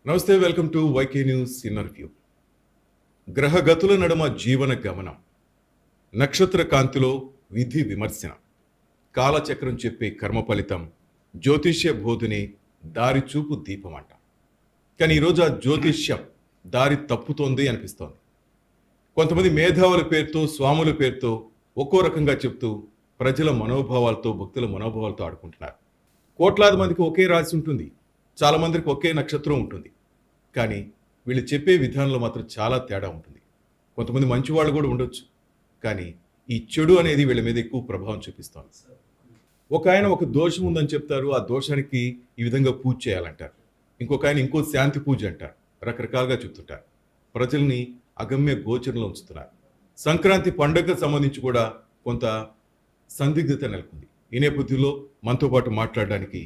నమస్తే, welcome to YK news inner view. గ్రహగతుల నడుమ జీవన గమనం, నక్షత్ర కాంతిలో విధి విమర్శన, కాలచక్రం చెప్పే కర్మ ఫలితం, జ్యోతిష్య బోధిని దారి చూపు దీపం అంట. కానీ ఈరోజు ఆ జ్యోతిష్యం దారి తప్పుతోంది అనిపిస్తోంది. కొంతమంది మేధావుల పేరుతో, స్వాముల పేరుతో ఒక్కో రకంగా చెప్తూ ప్రజల మనోభావాలతో, భక్తుల మనోభావాలతో ఆడుకుంటున్నారు. కోట్లాది మందికి ఒకే రాశి ఉంటుంది, చాలా మందికి ఒకే నక్షత్రం ఉంటుంది. కానీ వీళ్ళు చెప్పే విధానంలో మాత్రం చాలా తేడా ఉంటుంది. కొంతమంది మంచి వాళ్ళు కూడా ఉండొచ్చు, కానీ ఈ చెడు అనేది వీళ్ళ మీద ఎక్కువ ప్రభావం చూపిస్తోంది. ఒక ఆయన ఒక దోషం ఉందని చెప్తారు, ఆ దోషానికి ఈ విధంగా పూజ చేయాలంటారు. ఇంకొక ఆయన ఇంకో శాంతి పూజ అంటారు. రకరకాలుగా చెప్తుంటారు. ప్రజల్ని అగమ్య గోచరంలో ఉంచుతున్నారు. సంక్రాంతి పండుగకు సంబంధించి కూడా కొంత సందిగ్ధత నెలకొంది. ఈ నేపథ్యంలో మనతో పాటు మాట్లాడడానికి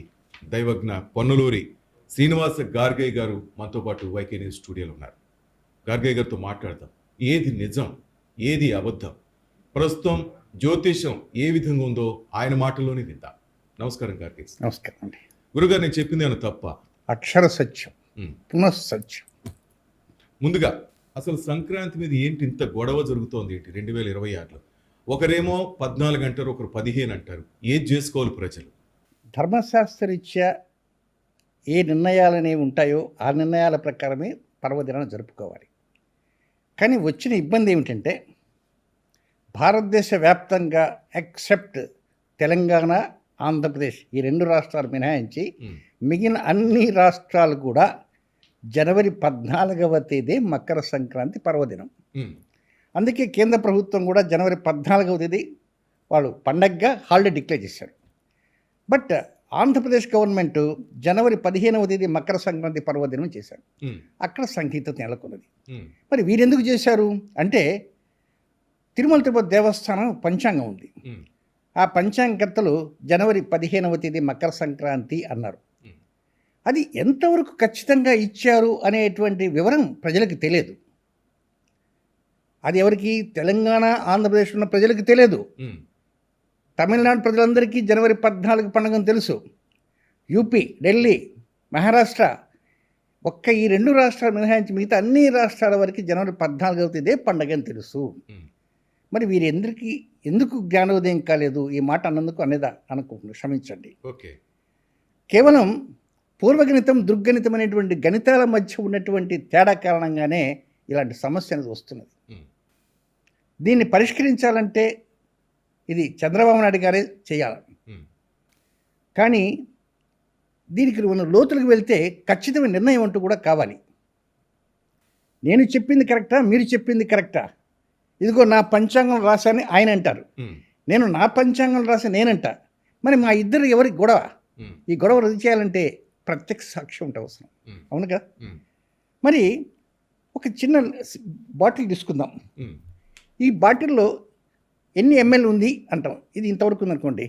దైవజ్ఞ పొన్నలూరి శ్రీనివాస గార్గయ్య గారు మనతో పాటు వైకే న్యూస్ స్టూడియోలో ఉన్నారు. గార్గయ్య గారితో మాట్లాడదాం. ఏది నిజం, ఏది అబద్ధం, ప్రస్తుతం జ్యోతిషం ఏ విధంగా ఉందో ఆయన మాటల్లోనే విందాం. నమస్కారం గార్గయ్య. నమస్కారం అండి. గురుగారు, నేను చెప్పింది ఏమైనా తప్ప? అక్షర సత్యం, పునఃసత్యం. ముందుగా అసలు సంక్రాంతి మీద ఏంటి ఇంత గొడవ జరుగుతోంది ఏంటి 2026లో? ఒకరేమో 14 అంటారు, ఒకరు 15 అంటారు. ఏది చేసుకోవాలి ప్రజలు? ధర్మశాస్త్రరీత్యా ఏ నిర్ణయాలు అనేవి ఉంటాయో ఆ నిర్ణయాల ప్రకారమే పర్వదినాన్ని జరుపుకోవాలి. కానీ వచ్చిన ఇబ్బంది ఏమిటంటే, భారతదేశ వ్యాప్తంగా ఎక్సెప్ట్ తెలంగాణ, ఆంధ్రప్రదేశ్ ఈ 2 రాష్ట్రాలు మినహాయించి మిగిలిన అన్ని రాష్ట్రాలు కూడా జనవరి 14వ తేదీ మకర సంక్రాంతి పర్వదినం. అందుకే కేంద్ర ప్రభుత్వం కూడా జనవరి 14వ తేదీ వాళ్ళు పండగగా హాలిడే డిక్లేర్ చేశారు. బట్ ఆంధ్రప్రదేశ్ గవర్నమెంట్ జనవరి 15వ తేదీ మకర సంక్రాంతి పర్వదినం చేశారు. అక్కడ సంగీతం నెలకొన్నది. మరి వీరెందుకు చేశారు అంటే, తిరుమల తిరుపతి దేవస్థానం పంచాంగం ఉంది. ఆ పంచాంగకర్తలు జనవరి 15వ తేదీ మకర సంక్రాంతి అన్నారు. అది ఎంతవరకు ఖచ్చితంగా ఇచ్చారు అనేటువంటి వివరం ప్రజలకు తెలియదు. అది ఎవరికి? తెలంగాణ, ఆంధ్రప్రదేశ్ ఉన్న ప్రజలకు తెలియదు. తమిళనాడు ప్రజలందరికీ జనవరి 14 పండుగను తెలుసు. యూపీ, ఢిల్లీ, మహారాష్ట్ర ఒక్క ఈ 2 రాష్ట్రాలు మినహాయించి మిగతా అన్ని రాష్ట్రాల వరకు జనవరి 14వ తేదీ పండుగ అని తెలుసు. మరి వీరెందరికీ ఎందుకు జ్ఞానోదయం కాలేదు? ఈ మాట అన్నందుకు అనేదా అనుకుంటున్నాను, క్షమించండి. ఓకే. కేవలం పూర్వగణితం, దుర్గణితం అనేటువంటి గణితాల మధ్య ఉన్నటువంటి తేడా కారణంగానే ఇలాంటి సమస్య అనేది వస్తున్నది. దీన్ని పరిష్కరించాలంటే ఇది చంద్రబాబు నాయుడు గారే చేయాలి. కానీ దీనికి మనం లోతులకు వెళ్తే ఖచ్చితమైన నిర్ణయం అంటూ కూడా కావాలి. నేను చెప్పింది కరెక్టా, మీరు చెప్పింది కరెక్టా? ఇదిగో నా పంచాంగం రాశాని ఆయన అంటారు, నేను నా పంచాంగం రాసి నేనంట. మరి మా ఇద్దరు ఎవరికి గొడవ? ఈ గొడవ రద్దు చేయాలంటే ప్రత్యక్ష సాక్ష్యం ఉంటే అవసరం, అవును కదా? మరి ఒక చిన్న బాటిల్ తీసుకుందాం. ఈ బాటిల్లో ఎన్ని ఎంఎల్ ఉంది అంటాం. ఇది ఇంతవరకు ఉందనుకోండి,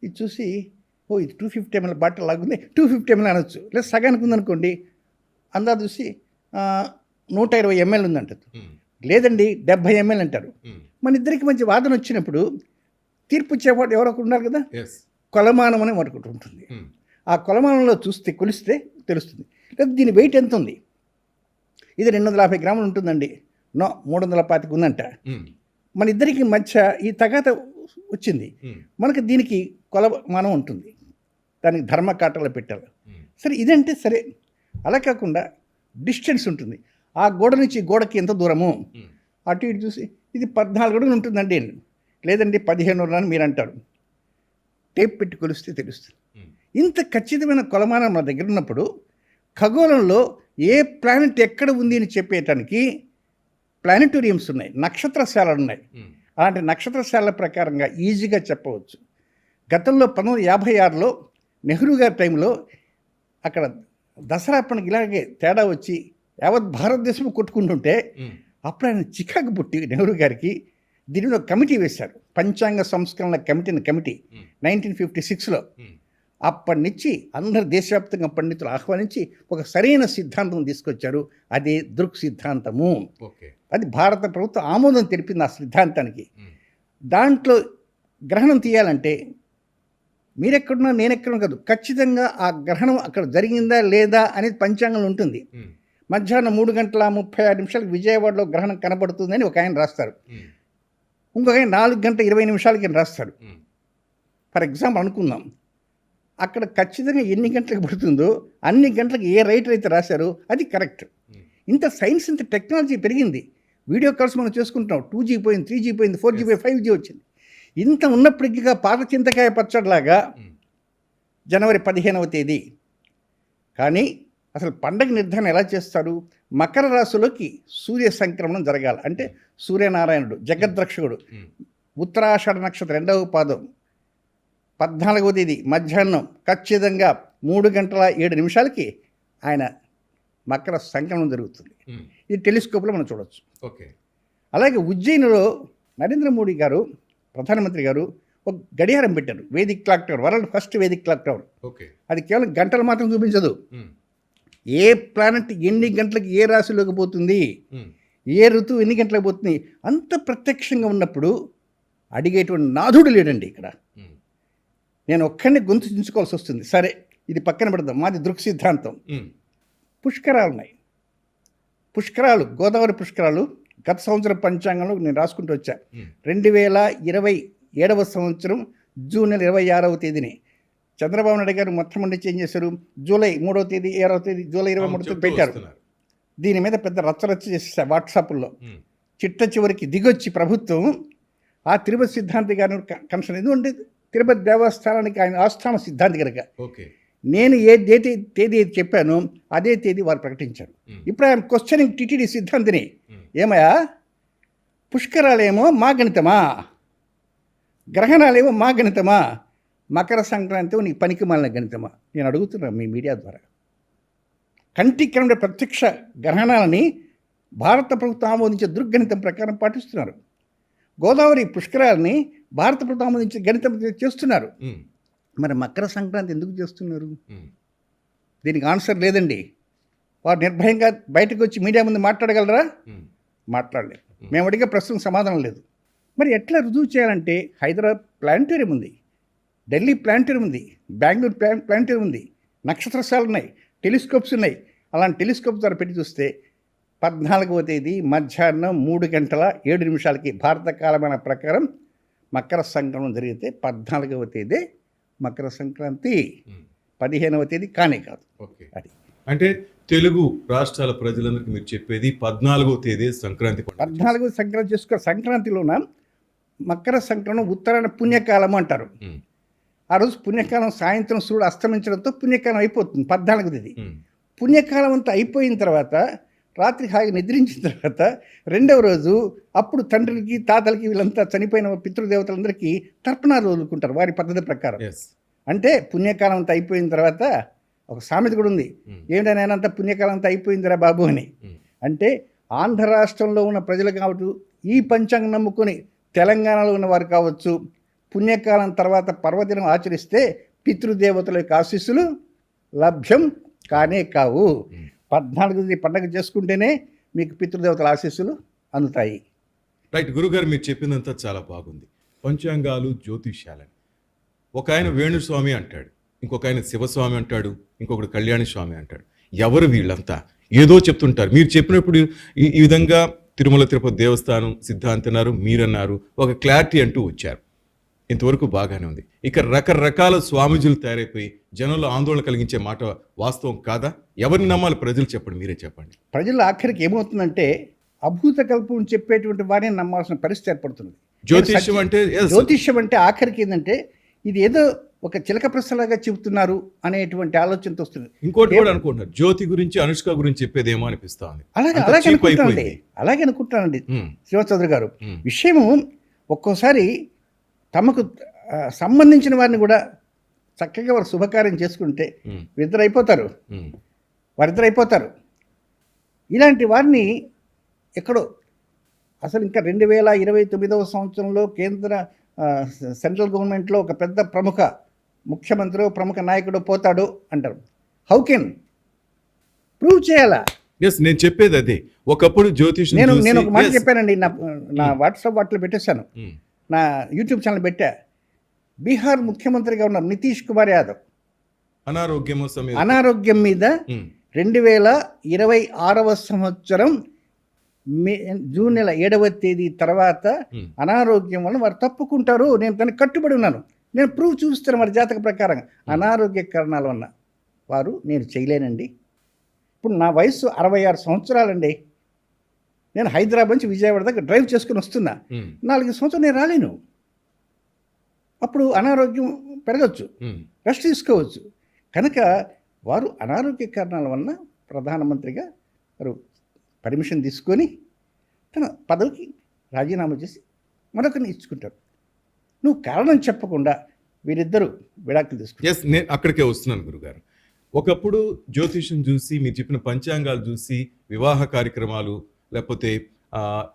ఇది చూసి ఓ ఇది 250 ml బాటిల్ లాగుంది, 250 ml అనొచ్చు. లేదా సగానికి ఉందనుకోండి, అందా చూసి 120 ml ఉందంటారు. లేదండి 70 ml అంటారు. మన ఇద్దరికి మంచి వాదన వచ్చినప్పుడు తీర్పు ఇచ్చేవాడు ఎవరో ఒకరు ఉండాలి కదా. కొలమానం అనే ఒకటి ఉంటుంది. ఆ కొలమానంలో కొలిస్తే తెలుస్తుంది. లేదా దీని వెయిట్ ఎంత ఉంది, ఇది 250 గ్రాములు ఉంటుందండి, 325 ఉందంట. మన ఇద్దరికి మధ్య ఈ తగాద వచ్చింది. మనకు దీనికి కొలమానం ఉంటుంది, దానికి ధర్మకాటలో పెట్టాలి. సరే ఇదంటే సరే. అలా కాకుండా డిస్టెన్స్ ఉంటుంది. ఆ గోడ నుంచి గోడకి ఎంత దూరము అటు ఇటు చూసి ఇది 14 అడుగులు ఉంటుందండి, లేదండి 15 అని మీరు అంటారు. టేప్ పెట్టి కొలిస్తే తెలుస్తుంది. ఇంత ఖచ్చితమైన కొలమానం మన దగ్గర ఉన్నప్పుడు ఖగోళంలో ఏ ప్లానెట్ ఎక్కడ ఉంది అని చెప్పేయటానికి ప్లానెటోరియంస్ ఉన్నాయి, నక్షత్రశాలలు ఉన్నాయి. అలాంటి నక్షత్రశాలల ప్రకారంగా ఈజీగా చెప్పవచ్చు. గతంలో 1956లో నెహ్రూ గారి టైంలో అక్కడ దసరా పండుగ ఇలాగే తేడా వచ్చి యావత్ భారతదేశం కొట్టుకుంటుంటే అప్పుడు ఆయన చికాకు పుట్టి నెహ్రూ గారికి దీని మీద కమిటీ వేశారు, పంచాంగ సంస్కరణ కమిటీ 1956లో. అప్పటి నుంచి అందరు దేశవ్యాప్తంగా పండితులు ఆహ్వానించి ఒక సరైన సిద్ధాంతం తీసుకొచ్చారు. అదే దృక్ సిద్ధాంతము. అది భారత ప్రభుత్వం ఆమోదం తెలిపింది ఆ సిద్ధాంతానికి. దాంట్లో గ్రహణం తీయాలంటే మీరెక్కడున్నా నేనెక్కడున్నా కాదు, ఖచ్చితంగా ఆ గ్రహణం అక్కడ జరిగిందా లేదా అనేది పంచాంగంలో ఉంటుంది. మధ్యాహ్నం 3:36 విజయవాడలో గ్రహణం కనబడుతుందని ఒక ఆయన రాస్తారు, ఇంకొక ఆయన 4:20 రాస్తాడు. ఫర్ ఎగ్జాంపుల్ అనుకుందాం, అక్కడ ఖచ్చితంగా ఎన్ని గంటలకు పడుతుందో అన్ని గంటలకు ఏ రైటర్ అయితే రాశారో అది కరెక్ట్. ఇంత సైన్స్, ఇంత టెక్నాలజీ పెరిగింది. వీడియో కాల్స్ మనం చేసుకుంటున్నాం. 2G పోయింది, 3G పోయింది, 4G పోయింది, 5G వచ్చింది. ఇంత ఉన్నప్పటికీ పాత చింతకాయ పచ్చడిలాగా జనవరి 15వ తేదీ. కానీ అసలు పండగ నిర్ధారణ ఎలా చేస్తారు? మకర రాశిలోకి సూర్య సంక్రమణం జరగాలి. అంటే సూర్యనారాయణుడు జగద్రక్షకుడు ఉత్తరాషాఢ నక్షత్రం 2వ పాదం 14వ తేదీ మధ్యాహ్నం ఖచ్చితంగా 3:07 ఆయన మకర సంక్రమణం జరుగుతుంది. ఇది టెలిస్కోప్లో మనం చూడవచ్చు. ఓకే. అలాగే ఉజ్జయినిలో నరేంద్ర మోడీ గారు, ప్రధానమంత్రి గారు ఒక గడియారం పెట్టారు, Vedic clock tower, world first Vedic clock tower. Okay. అది కేవలం గంటలు మాత్రం చూపించదు, ఏ ప్లానెట్ ఎన్ని గంటలకు ఏ రాశిలోకి పోతుంది, ఏ ఋతువు ఎన్ని గంటలకు పోతుంది అంత ప్రత్యక్షంగా ఉన్నప్పుడు అడిగేటువంటి నాథుడు లేడండి ఇక్కడ. నేను ఒక్కడిని గొంతు చించుకోవాల్సి వస్తుంది. సరే, ఇది పక్కన పెడదాం, మాది దృక్ సిద్ధాంతం. పుష్కరాలు ఉన్నాయి. పుష్కరాలు, గోదావరి పుష్కరాలు గత సంవత్సరం పంచాంగంలో నేను రాసుకుంటూ వచ్చా. 2027వ సంవత్సరం జూన్ నెల 26వ తేదీని చంద్రబాబు నాయుడు గారు మొట్టమొదటి ఏం చేశారు, జూలై 3వ తేదీ 6వ తేదీ జూలై 23 పెట్టారు. దీని మీద పెద్ద రచ్చరచ్చ చేసేసారు వాట్సాప్లో. చిట్ట చివరికి దిగొచ్చి ప్రభుత్వం ఆ తిరుపతి సిద్ధాంతి గారిని కన్సర్న్, ఎందుకంటే తిరుపతి దేవస్థానానికి ఆయన ఆస్థాన సిద్ధాంతి కనుక నేను ఏ తేదీ చెప్పానో అదే తేదీ వారు ప్రకటించారు. ఇప్పుడు ఆయన క్వశ్చనింగ్ టిటిడి సిద్ధాంతిని, ఏమయ్యా పుష్కరాలేమో మా గణితమా, గ్రహణాలేమో మా గణితమా, మకర సంక్రాంతి నీకు పనికి మాలిన గణితమా? నేను అడుగుతున్నాను మీ మీడియా ద్వారా. కంటికి కనుక ప్రత్యక్ష గ్రహణాలని భారత ప్రభుత్వం ఆమోదించే దుర్గణితం ప్రకారం పాటిస్తున్నారు. గోదావరి పుష్కరాలని భారత ప్రభుత్వం ఆమోదించే గణితం చేస్తున్నారు. మరి మకర సంక్రాంతి ఎందుకు చేస్తున్నారు? దీనికి ఆన్సర్ లేదండి. వారు నిర్భయంగా బయటకు వచ్చి మీడియా ముందు మాట్లాడగలరా? మాట్లాడలేరు. మేము అడిగే ప్రశ్నకు సమాధానం లేదు. మరి ఎట్లా రుజువు చేయాలంటే హైదరాబాద్ ప్లానిటోరియం ఉంది, ఢిల్లీ ప్లానిటోరియం ఉంది, బెంగళూరు ప్లానిటోరియం ఉంది, నక్షత్రశాలు ఉన్నాయి, టెలిస్కోప్స్ ఉన్నాయి. అలాంటి టెలిస్కోప్ ద్వారా పెట్టి చూస్తే 14వ తేదీ మధ్యాహ్నం 3:07 భారత కాలమాన ప్రకారం మకర సంక్రమణం జరిగితే 14వ తేదీ మకర సంక్రాంతి, 15వ తేదీ కానే కాదు. అది అంటే తెలుగు రాష్ట్రాల ప్రజలందరికీ మీరు చెప్పేది 14వ తేదీ సంక్రాంతి. 14వ సంక్రాంతి చేసుకో. సంక్రాంతిలోన మకర సంక్రమణం ఉత్తరాయణ పుణ్యకాలం అంటారు. ఆ రోజు పుణ్యకాలం సాయంత్రం సూర్యుడు అస్తమించడంతో పుణ్యకాలం అయిపోతుంది 14వ తేదీ. పుణ్యకాలం అంతా అయిపోయిన తర్వాత రాత్రి హాయిగా నిద్రించిన తర్వాత 2వ రోజు అప్పుడు తండ్రికి తాతలకి వీళ్ళంతా చనిపోయిన పితృదేవతలందరికీ తర్పణాలు వదులుకుంటారు వారి పద్ధతి ప్రకారం. అంటే పుణ్యకాలం అంతా అయిపోయిన తర్వాత ఒక సామెత కూడా ఉంది, ఏమిటైనా అంతా పుణ్యకాలం అంతా అయిపోయిందిరా బాబు అని. అంటే ఆంధ్ర రాష్ట్రంలో ఉన్న ప్రజలు కావచ్చు, ఈ పంచాంగం నమ్ముకొని తెలంగాణలో ఉన్నవారు కావచ్చు, పుణ్యకాలం తర్వాత పర్వదినం ఆచరిస్తే పితృదేవతల యొక్క ఆశీస్సులు లభ్యం కానే కావు. 14వ పండగ చేసుకుంటేనే మీకు పితృదేవతల ఆశీస్సులు అందుతాయి. రైట్ గురుగారు, మీరు చెప్పిందంతా చాలా బాగుంది. పంచాంగాలు, జ్యోతిష్యాలని ఒక ఆయన వేణుస్వామి అంటాడు, ఇంకొక ఆయన శివస్వామి అంటాడు, ఇంకొకడు కళ్యాణ స్వామి అంటాడు. ఎవరు వీళ్ళంతా? ఏదో చెప్తుంటారు. మీరు చెప్పినప్పుడు ఈ విధంగా తిరుమల తిరుపతి దేవస్థానం సిద్ధాంతన్నారు, మీరన్నారు, ఒక క్లారిటీ అంటూ వచ్చారు. ఇంతవరకు బాగానే ఉంది. ఇక రకరకాల స్వామీజీలు తయారైపోయి జనంలో ఆందోళన కలిగించే మాట వాస్తవం కాదా? ఎవరిని నమ్మాలి ప్రజలు? చెప్పండి, మీరే చెప్పండి. ప్రజలు ఆఖరికి ఏమవుతుందంటే అభూత కల్పం చెప్పేటువంటి వారిని నమ్మాల్సిన పరిస్థితి ఏర్పడుతుంది. జ్యోతిష్యం అంటే ఆఖరికి ఏంటంటే ఇది ఏదో ఒక చిలక ప్రశ్నలాగా చెబుతున్నారు అనేటువంటి ఆలోచనతో వస్తుంది. ఇంకోటి కూడా అనుకుంటున్నారు, జ్యోతి గురించి అనుష్క గురించి చెప్పేదేమో అనిపిస్తుంది. అలాగే అనుకుంటానండి శ్రీనివాస్ చౌదరి గారు. విషయము ఒక్కోసారి తమకు సంబంధించిన వారిని కూడా చక్కగా వారు శుభకార్యం చేసుకుంటే వారిద్దరైపోతారు. ఇలాంటి వారిని ఎక్కడో అసలు ఇంకా 2029వ సంవత్సరంలో కేంద్ర సెంట్రల్ గవర్నమెంట్లో ఒక పెద్ద ప్రముఖ ముఖ్యమంత్రి, ప్రముఖ నాయకుడు పోతాడు అంటారు. హౌ కెన్ ప్రూవ్ చేయాలా? నేను చెప్పేది అదే. ఒకప్పుడు జ్యోతిష్ నేను ఒక మాట చెప్పానండి, నా వాట్సాప్ వాటిలో పెట్టేశాను, నా యూట్యూబ్ ఛానల్ పెట్టా. బీహార్ ముఖ్యమంత్రిగా ఉన్న నితీష్ కుమార్ యాదవ్ అనారోగ్యమో సమయం. అనారోగ్యం మీద ఉమ్, 2026 సంవత్సరం జూన్ నెల 7వ తేదీ తర్వాత ఉమ్, అనారోగ్యం వల్ల వారు తప్పుకుంటారు. నేను దానికి కట్టుబడి ఉన్నాను. నేను ప్రూఫ్ చూపిస్తాను వారి జాతక ప్రకారంగా. అనారోగ్య కారణాల వల్ల వారు నేను చేయలేనండి. ఇప్పుడు నా వయసు 66 సంవత్సరాలండి. నేను హైదరాబాద్ నుంచి విజయవాడ దాకా డ్రైవ్ చేసుకుని వస్తున్నా. ఉమ్, 4 సంవత్సరాలు నేను రాలేను. అప్పుడు అనారోగ్యం పెరగచ్చు, ఉమ్, రెస్ట్ తీసుకోవచ్చు. కనుక వారు అనారోగ్య కారణాల వలన ప్రధానమంత్రిగా వారు పర్మిషన్ తీసుకొని తన పదవికి రాజీనామా చేసి మరొకరిని ఇచ్చుకుంటారు. నువ్వు కారణం చెప్పకుండా వీరిద్దరూ విడాకులు తీసుకుంటారు. ఎస్, నేను అక్కడికే వస్తున్నాను గురుగారు. ఒకప్పుడు జ్యోతిష్యం చూసి మీరు చెప్పిన పంచాంగాలు చూసి వివాహ కార్యక్రమాలు లేకపోతే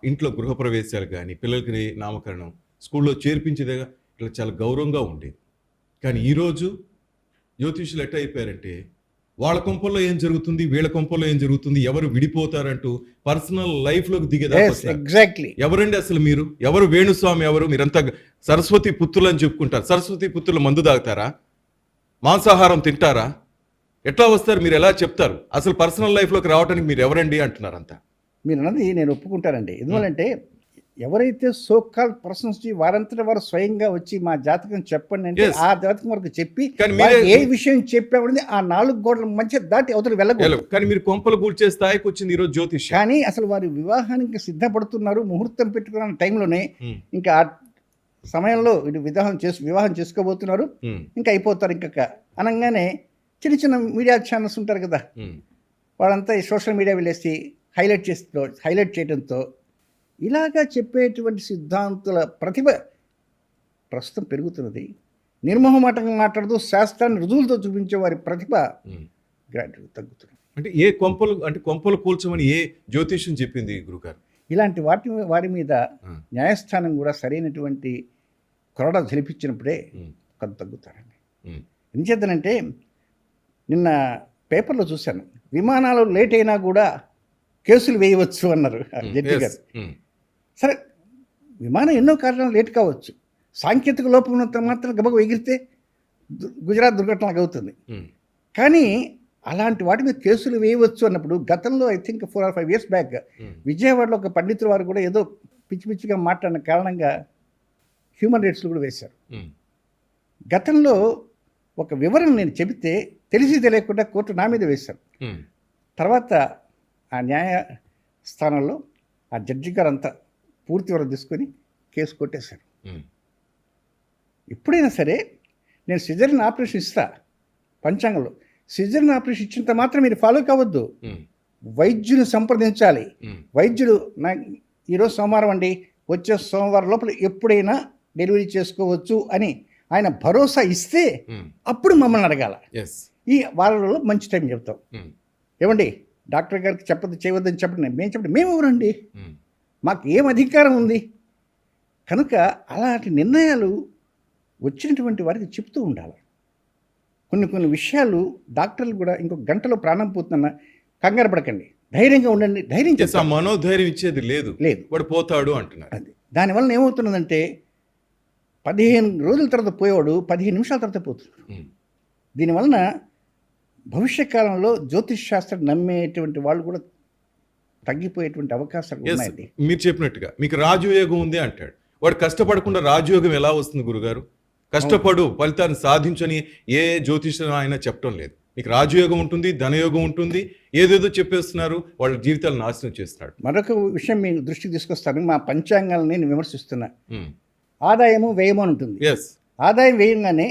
ఇంట్లో గృహప్రవేశాలు కానీ పిల్లలకి నామకరణం స్కూల్లో చేర్పించేదిగా ఇట్లా చాలా గౌరవంగా ఉండేది. కానీ ఈరోజు జ్యోతిష్యులు ఎట్లా అయిపోయారంటే వాళ్ళ కొంపల్లో ఏం జరుగుతుంది, వీళ్ళ కొంపల్లో ఏం జరుగుతుంది, ఎవరు విడిపోతారంటూ పర్సనల్ లైఫ్లోకి దిగేదా. ఎగ్జాక్ట్లీ. ఎవరండి అసలు మీరు? ఎవరు వేణుస్వామి? ఎవరు మీరంతా? సరస్వతి పుత్రులు అని చెప్పుకుంటారు. సరస్వతి పుత్రులు మందు తాగుతారా? మాంసాహారం తింటారా? ఎట్లా వస్తారు? మీరు ఎలా చెప్తారు? అసలు పర్సనల్ లైఫ్లోకి రావడానికి మీరు ఎవరండి అంటున్నారు అంతా. మీరు అన్నది నేను ఒప్పుకుంటానండి. ఎందువల్లంటే ఎవరైతే సోకాల్ పర్సన్స్ వారంతటా వారు స్వయంగా వచ్చి మా జాతకం చెప్పండి అంటే Yes. ఆ జాతకం వరకు చెప్పి కానీ వారు మీరే- ఏ విషయం చెప్పామని ఆ 4 గోడల మధ్య దాటి అవతల వెళ్ళకూడదు. కానీ మీరు కొంపలు కూల్చే స్థాయికి వచ్చింది ఈరోజు జ్యోతిష్యం. కానీ అసలు వారి వివాహానికి సిద్ధపడుతున్నారు, ముహూర్తం పెట్టుకున్న టైంలోనే ఉమ్, ఇంకా ఆ సమయంలో ఇది వివాహం చేసుకోబోతున్నారు, ఉమ్, ఇంకా అయిపోతారు. ఇంకా అనగానే చిన్న చిన్న మీడియా ఛానల్స్ ఉంటారు కదా, ఉమ్, వాళ్ళంతా ఈ సోషల్ మీడియా వెళ్ళేసి హైలైట్ చేయడంతో ఇలాగా చెప్పేటువంటి సిద్ధాంతుల ప్రతిభ ప్రస్తుతం పెరుగుతున్నది. నిర్మోహమాటంగా మాట్లాడుతూ శాస్త్రాన్ని రుజువులతో చూపించే వారి ప్రతిభ ఉమ్. గ్రాడ్యుయేట్ తగ్గుతుంది. అంటే ఏ కొంపలు, అంటే కొంపలు కూల్చమని ఏ జ్యోతిష్యం చెప్పింది గురుగారు? ఇలాంటి వారి మీద ఆ, న్యాయస్థానం కూడా సరైనటువంటి కొరడ జరిపించినప్పుడే ఉమ్, కొంత తగ్గుతారండి. ఉమ్, ఎందుచేతనంటే నిన్న పేపర్లో చూశాను, విమానాలు లేట్ అయినా కూడా కేసులు వేయవచ్చు అన్నారు జడ్జి yes, గారు. ఉమ్, సరే, విమానం ఎన్నో కారణాలు లేట్ కావచ్చు. సాంకేతిక లోపం ఉన్నంత మాత్రం గబగబా ఎగిరితే గుజరాత్ దుర్ఘటనకు అవుతుంది. ఉమ్, కానీ అలాంటి వాటి మీద కేసులు వేయవచ్చు అన్నప్పుడు గతంలో I think 4 or 5 years back um, విజయవాడలో ఒక పండితుల వారు కూడా ఏదో పిచ్చి పిచ్చిగా మాట్లాడిన కారణంగా హ్యూమన్ రైట్స్లు కూడా వేశారు. ఉమ్, గతంలో ఒక వివరణ నేను చెబితే తెలిసి తెలియకుండా కోర్టు నా మీద వేశారు. ఉమ్, తర్వాత ఆ న్యాయస్థానంలో ఆ జడ్జి గారు అంతా పూర్తి వరకు తీసుకొని కేసు కొట్టేశారు. ఉమ్, ఎప్పుడైనా సరే నేను సిజరీన్ ఆపరేషన్ ఇస్తా, పంచాంగంలో సిజరీన్ ఆపరేషన్ ఇచ్చినంత మాత్రం మీరు ఫాలో కావద్దు. ఉమ్, వైద్యుని సంప్రదించాలి. ఉమ్, వైద్యుడు ఈరోజు సోమవారం అండి, వచ్చే సోమవారం లోపల ఎప్పుడైనా డెలివరీ చేసుకోవచ్చు అని ఆయన భరోసా ఇస్తే ఉమ్, అప్పుడు మమ్మల్ని అడగాల. yes, ఈ వారంలో మంచి టైం చెప్తాం. ఉమ్, ఏమండి డాక్టర్ గారికి చెప్పదు, చేయవద్దని చెప్పండి. మేము ఎవరండి? ఉమ్, మాకు ఏం అధికారం ఉంది? కనుక అలాంటి నిర్ణయాలు వచ్చినటువంటి వారికి చెప్తూ ఉండాలి. కొన్ని విషయాలు డాక్టర్లు కూడా ఇంకొక గంటలో ప్రాణం పోతున్నా కంగారు పడకండి, ధైర్యంగా ఉండండి, ధైర్యం yes, ఆ చెప్తాం. మనోధైర్యం ఇచ్చేది లేదు. లేదు. వాడు పోతాడు అంటున్నారు. అది దానివల్ల ఏమవుతున్నదంటే 15 రోజుల తర్వాత పోయేవాడు 15 నిమిషాల తర్వాత పోతున్నాడు. ఉమ్, దీనివలన భవిష్యత్ కాలంలో జ్యోతిష్ శాస్త్రం నమ్మేటువంటి వాళ్ళు కూడా తగ్గిపోయేటువంటి అవకాశాలు yes, ఉన్నాయండి. మీరు చెప్పినట్టుగా మీకు రాజయోగం ఉంది అంటాడు. వాడు కష్టపడకుండా రాజయోగం ఎలా వస్తుంది గురుగారు? కష్టపడు ఫలితాన్ని సాధించని ఏ జ్యోతిషం ఆయన చెప్పడం లేదు. మీకు రాజయోగం ఉంటుంది, ధనయోగం ఉంటుంది, ఏదేదో చెప్పేస్తున్నారు, వాళ్ళ జీవితాలు నాశనం చేస్తున్నాడు. మరొక విషయం మీ దృష్టికి తీసుకొస్తాను. మా పంచాంగాలను నేను విమర్శిస్తున్నా. ఉమ్, ఆదాయము వ్యయము అని ఉంటుంది. yes, ఆదాయం వేయంగానే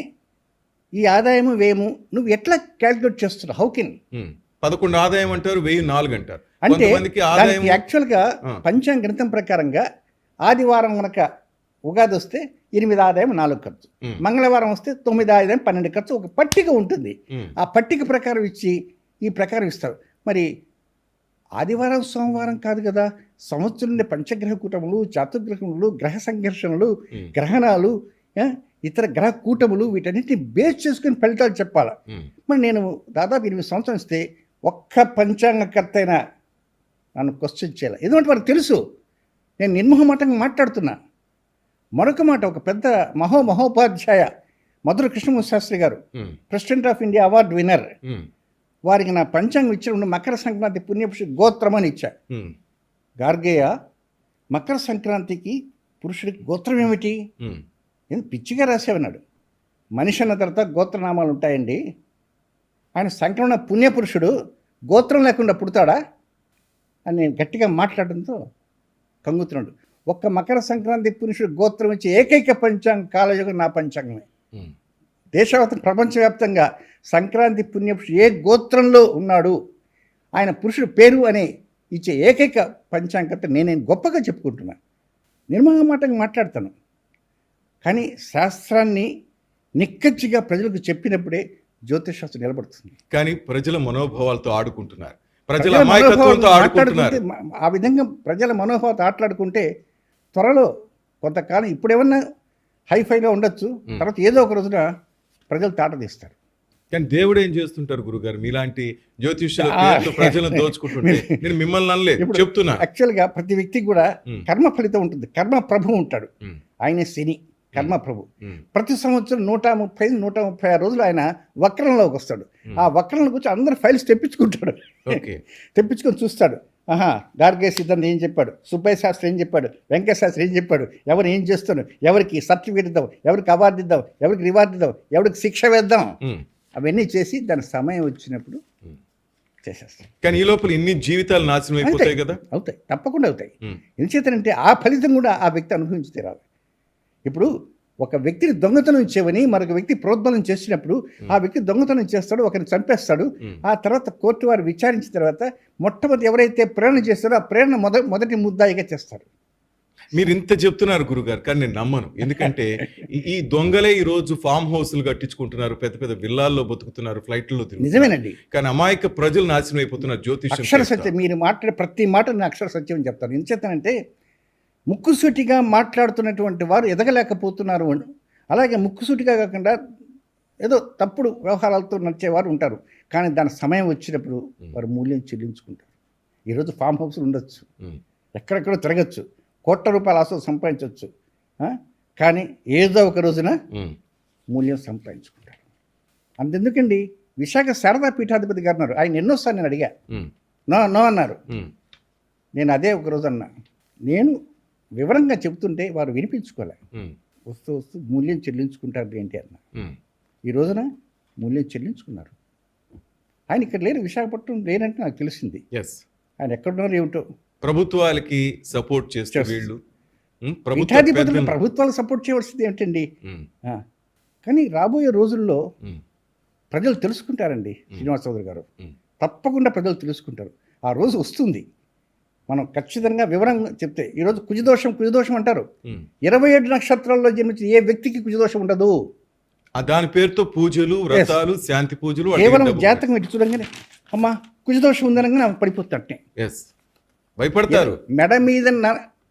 ఈ ఆదాయము వ్యయము నువ్వు ఎట్లా క్యాల్కులేట్ చేస్తున్నావు? How can? 11 ఆదాయం అంటారు, 1004 అంటారు. అంటే కొంతమందికి ఆదాయం దానికి యాక్చువల్గా పంచాంగ గణితం ప్రకారంగా ఆదివారం కనుక ఉగాది వస్తే 8 ఆదాయం 4 ఖర్చు, ఉమ్, మంగళవారం వస్తే 9 ఆదాయం 12 ఖర్చు, ఒక పట్టిక ఉంటుంది. ఉమ్, ఆ పట్టిక ప్రకారం ఇచ్చి ఈ ప్రకారం ఇస్తారు. మరి ఆదివారం సోమవారం కాదు కదా, సంవత్సరం నుండి పంచగ్రహ కూటములు, చాతుర్గ్రహములు, గ్రహ సంఘర్షణలు, ఉమ్, గ్రహణాలు, ఇతర గ్రహ కూటములు, వీటన్నిటిని బేస్ చేసుకుని ఫలితాలు చెప్పాలి. ఉమ్, మరి నేను దాదాపు 8 సంవత్సరాలు ఇస్తే ఒక్క పంచాంగకర్త అయినా నన్ను క్వశ్చన్ చేయాలి. ఎందుకంటే వారికి తెలుసు నేను నిర్మోహమాటంగా మాట్లాడుతున్నా. మరొక మాట, ఒక పెద్ద మహోపాధ్యాయ మధుర Krishnamurthy Shastri garu um, president of India award winner. Um, వారికి నా పంచాంగం ఇచ్చిన మకర సంక్రాంతి పుణ్యపురుషుడు గోత్రం అని ఇచ్చా. ఉమ్, గార్గేయ, మకర సంక్రాంతికి పురుషుడికి గోత్రం ఏమిటి? ఉమ్, ఏం పిచ్చిగా రాసేవన్నాడు. మనిషి అన్న తర్వాత గోత్రనామాలు ఉంటాయండి. ఆయన సంక్రమణ పుణ్యపురుషుడు గోత్రం లేకుండా పుడతాడా అని నేను గట్టిగా మాట్లాడడంతో కంగుతున్నాడు. ఒక్క మకర సంక్రాంతి పురుషుడు గోత్రం ఇచ్చే ఏకైక పంచాంగం కాలయుగం నా పంచాంగమే. ఉమ్. ప్రపంచవ్యాప్తంగా సంక్రాంతి పుణ్యపురుషుడు ఏ గోత్రంలో ఉన్నాడు, ఆయన పురుషుడు పేరు అనే ఇచ్చే ఏకైక పంచాంగత నేను గొప్పగా చెప్పుకుంటున్నాను. నిర్మహమాటంగా మాట్లాడతాను. కానీ శాస్త్రాన్ని నిక్కచ్చిగా ప్రజలకు చెప్పినప్పుడే జ్యోతిష్ నిలబడుతుంది. కానీ ప్రజల మనోభావాలతో ఆడుకుంటున్నారు, ప్రజల ప్రజల అమాయకత్వంతో మనోభావాలు ఆడుకుంటున్నారు. మాట్లాడుకుంటే, ఆ విధంగా ప్రజల మనోభావాలతో ఆటలాడుకుంటే త్వరలో కొంతకాలం ఇప్పుడేమన్నా హైఫైగా ఉండొచ్చు, తర్వాత ఏదో ఒక రోజున ప్రజలు తాట తీస్తారు. కానీ దేవుడు ఏం చేస్తుంటారు గురుగారు? మీలాంటి జ్యోతిష్యుల పేరుతో ప్రజలను దోచుకుంటుంటే నేను మిమ్మల్ని అనలేదు, ఇప్పుడు చెప్తున్నా. యాక్చువల్గా ప్రతి వ్యక్తికి కూడా కర్మ ఫలితం ఉంటుంది. కర్మ ప్రభు ఉంటాడు, ఉమ్, ఆయనే శని కర్మ ప్రభు. ఉమ్, ప్రతి సంవత్సరం 136 రోజులు ఆయన వక్రంలోకి వస్తాడు. ఆ వక్రంలో కూర్చొని అందరు ఫైల్స్ తెప్పించుకుంటాడు. ఓకే. తెప్పించుకొని చూస్తాడు. ఆహా, గార్గే సిద్ధాంత్ ఏం చెప్పాడు, సుబ్బయ్య శాస్త్రి ఏం చెప్పాడు, వెంకట శాస్త్రి ఏం చెప్పాడు, ఎవరు ఏం చేస్తాడు, ఎవరికి సర్టిఫికేట్ ఇద్దాం, ఎవరికి అవార్డు ఇద్దాం, ఎవరికి రివార్డు ఇద్దాం, ఎవరికి శిక్ష వేద్దాం, ఉమ్, అవన్నీ చేసి దాని సమయం వచ్చినప్పుడు ఉమ్. చేసేస్తాం. కానీ ఈ లోపల ఇన్ని జీవితాలు నాశనం అయిపోతాయి కదా. అవుతాయి, తప్పకుండా అవుతాయి. ఉమ్, ఎందుచేతనంటే ఆ ఫలితం కూడా ఆ వ్యక్తి అనుభవించి తీరాలి. ఇప్పుడు ఒక వ్యక్తిని దొంగతనం చేయవని మరొక వ్యక్తి ప్రోద్బలం చేసినప్పుడు ఆ వ్యక్తి దొంగతనం చేస్తాడు, ఒకరిని చంపేస్తాడు. ఆ తర్వాత కోర్టు వారు విచారించిన తర్వాత మొట్టమొదటి ఎవరైతే ప్రేరణ చేస్తారో ఆ ప్రేరణ మొదటి ముద్దాయిగా చేస్తారు. మీరు ఇంత చెప్తున్నారు గురుగారు, కానీ నేను నమ్మను. ఎందుకంటే ఈ దొంగలే ఈ రోజు ఫామ్ హౌస్లు కట్టించుకుంటున్నారు, పెద్ద పెద్ద విల్లాల్లో బతుకుతున్నారు, ఫ్లైట్లలో తిరుగుతున్నారు. నిజమేనండి, కానీ అమాయక ప్రజలు నాశనం అయిపోతున్నారు జ్యోతిష్యం అక్షర చేస్తా. సత్యం. మీరు మాట్లాడే ప్రతి మాట నేను అక్షర సత్యం అని చెప్తాను. ఎందుచేతనంటే ముక్కుసూటిగా మాట్లాడుతున్నటువంటి వారు ఎదగలేకపోతున్నారు. అలాగే ముక్కుసూటిగా కాకుండా ఏదో తప్పుడు వ్యవహారాలతో నడిచేవారు ఉంటారు. కానీ దాని సమయం వచ్చినప్పుడు వారు మూల్యం చెల్లించుకుంటారు. ఈరోజు ఫామ్ హౌస్లు ఉండొచ్చు, ఉమ్, ఎక్కడెక్కడో తిరగచ్చు, కోట్ల రూపాయల ఆశలు సంపాదించవచ్చు. కానీ ఏదో ఒక రోజున ఉమ్, మూల్యం సంపాదించుకుంటారు. అంతెందుకండి, విశాఖ శారదా పీఠాధిపతి గారు ఉన్నారు. ఆయన ఎన్నోసార్లు నేను అడిగా, ఉమ్, నో అన్నారు. ఉమ్, నేను అదే ఒక రోజు అన్నా. నేను వివరంగా చెబుతుంటే వారు వినిపించుకోలే. ఉమ్, వస్తూ మూల్యం చెల్లించుకుంటారు ఏంటి అన్న. ఉమ్. ఈ రోజున మూల్యం చెల్లించుకున్నారు. ఆయన ఇక్కడ లేరు, విశాఖపట్నం లేనంటే నాకు తెలిసింది. Yes. ఆయన ఎక్కడున్నారు ఏమిటో. ప్రభుత్వాలకి సపోర్ట్ చేస్తే వీళ్ళు పీఠాధిపతులు ప్రభుత్వాలు సపోర్ట్ చేయవలసింది ఏమిటండి. కానీ రాబోయే రోజుల్లో ప్రజలు తెలుసుకుంటారండి శ్రీనివాస చౌదరి గారు. తప్పకుండా ప్రజలు తెలుసుకుంటారు. ఆ రోజు వస్తుంది. మనం ఖచ్చితంగా వివరంగా చెప్తే, ఈరోజు కుజదోషం అంటారు. 27 నక్షత్రాల్లో జన్మించిన ఏ వ్యక్తికి కుజదోషం ఉండదు. దాని పేరుతో పూజలు, వ్రతాలు, శాంతి పూజలు, కేవలం జాతకం ఎట్టి చూడంగానే అమ్మా కుజదోషం ఉందనగానే పడిపోతాట్నే భయపడతారు. మెడ మీద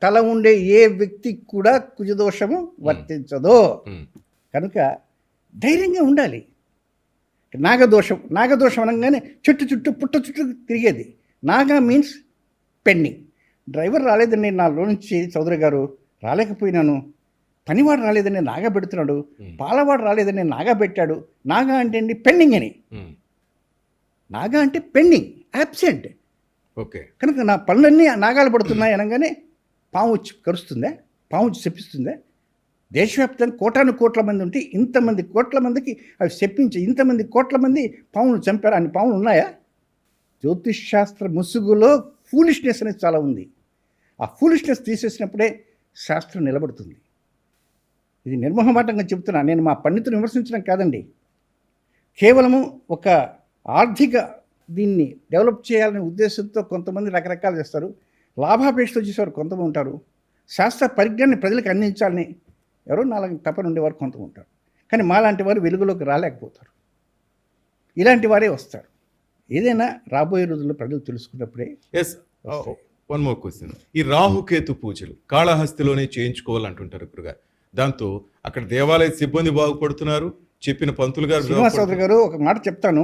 తల ఉండే ఏ వ్యక్తికి కూడా కుజదోషము వర్తించదు. కనుక ధైర్యంగా ఉండాలి. నాగదోషం అనగానే పుట్ట చుట్టూ తిరిగేది. Naga means pending. డ్రైవర్ రాలేదండి నాలో నుంచి చౌదరి గారు, రాలేకపోయినాను. పనివాడు రాలేదని నాగా పెడుతున్నాడు, పాలవాడు రాలేదని నాగా పెట్టాడు. నాగా అంటే అండి పెండింగ్ అని. నాగా అంటే పెండింగ్, యాబ్సెంట్. ఓకే. కనుక నా పనులన్నీ నాగాలు పడుతున్నాయి అనగానే పాము వచ్చి కరుస్తుందా, పాము వచ్చి చెప్పిస్తుందా? దేశవ్యాప్తంగా కోట్ల మంది ఉంటే ఇంతమంది కోట్ల మందికి అవి చెప్పించి ఇంతమంది కోట్ల మంది పాములు చంపారు. అన్ని పాములు ఉన్నాయా? జ్యోతిష్ శాస్త్ర ముసుగులో ఫూలిష్నెస్ అనేది చాలా ఉంది. ఆ ఫూలిష్నెస్ తీసేసినప్పుడే శాస్త్రం నిలబడుతుంది. ఇది నిర్మోహమాటంగా చెప్తున్నా. నేను మా పండితులు విమర్శించడం కాదండి. కేవలము ఒక ఆర్థిక దీన్ని డెవలప్ చేయాలనే ఉద్దేశంతో కొంతమంది రకరకాలు చేస్తారు. లాభాపేక్షతో చేసేవారు కొంతమంది ఉంటారు. శాస్త్ర పరిజ్ఞాన్ని ప్రజలకు అందించాలని ఎవరో నాలుగు తపన ఉండేవారు కొంతమంది ఉంటారు. కానీ మాలాంటి వారు వెలుగులోకి రాలేకపోతారు. ఇలాంటి వారే వస్తారు. ఏదైనా రాబోయే రోజుల్లో ప్రజలు తెలుసుకున్నప్పుడే. One more question. ఈ రాహుకేతు పూజలు కాళహస్తిలోనే చేయించుకోవాలంటుంటారు గురుగారు. దాంతో అక్కడ దేవాలయ సిబ్బంది బాగుపడుతున్నారు, చెప్పిన పంతులు గారు. శ్రీనివాస చౌదరి గారు ఒక మాట చెప్తాను.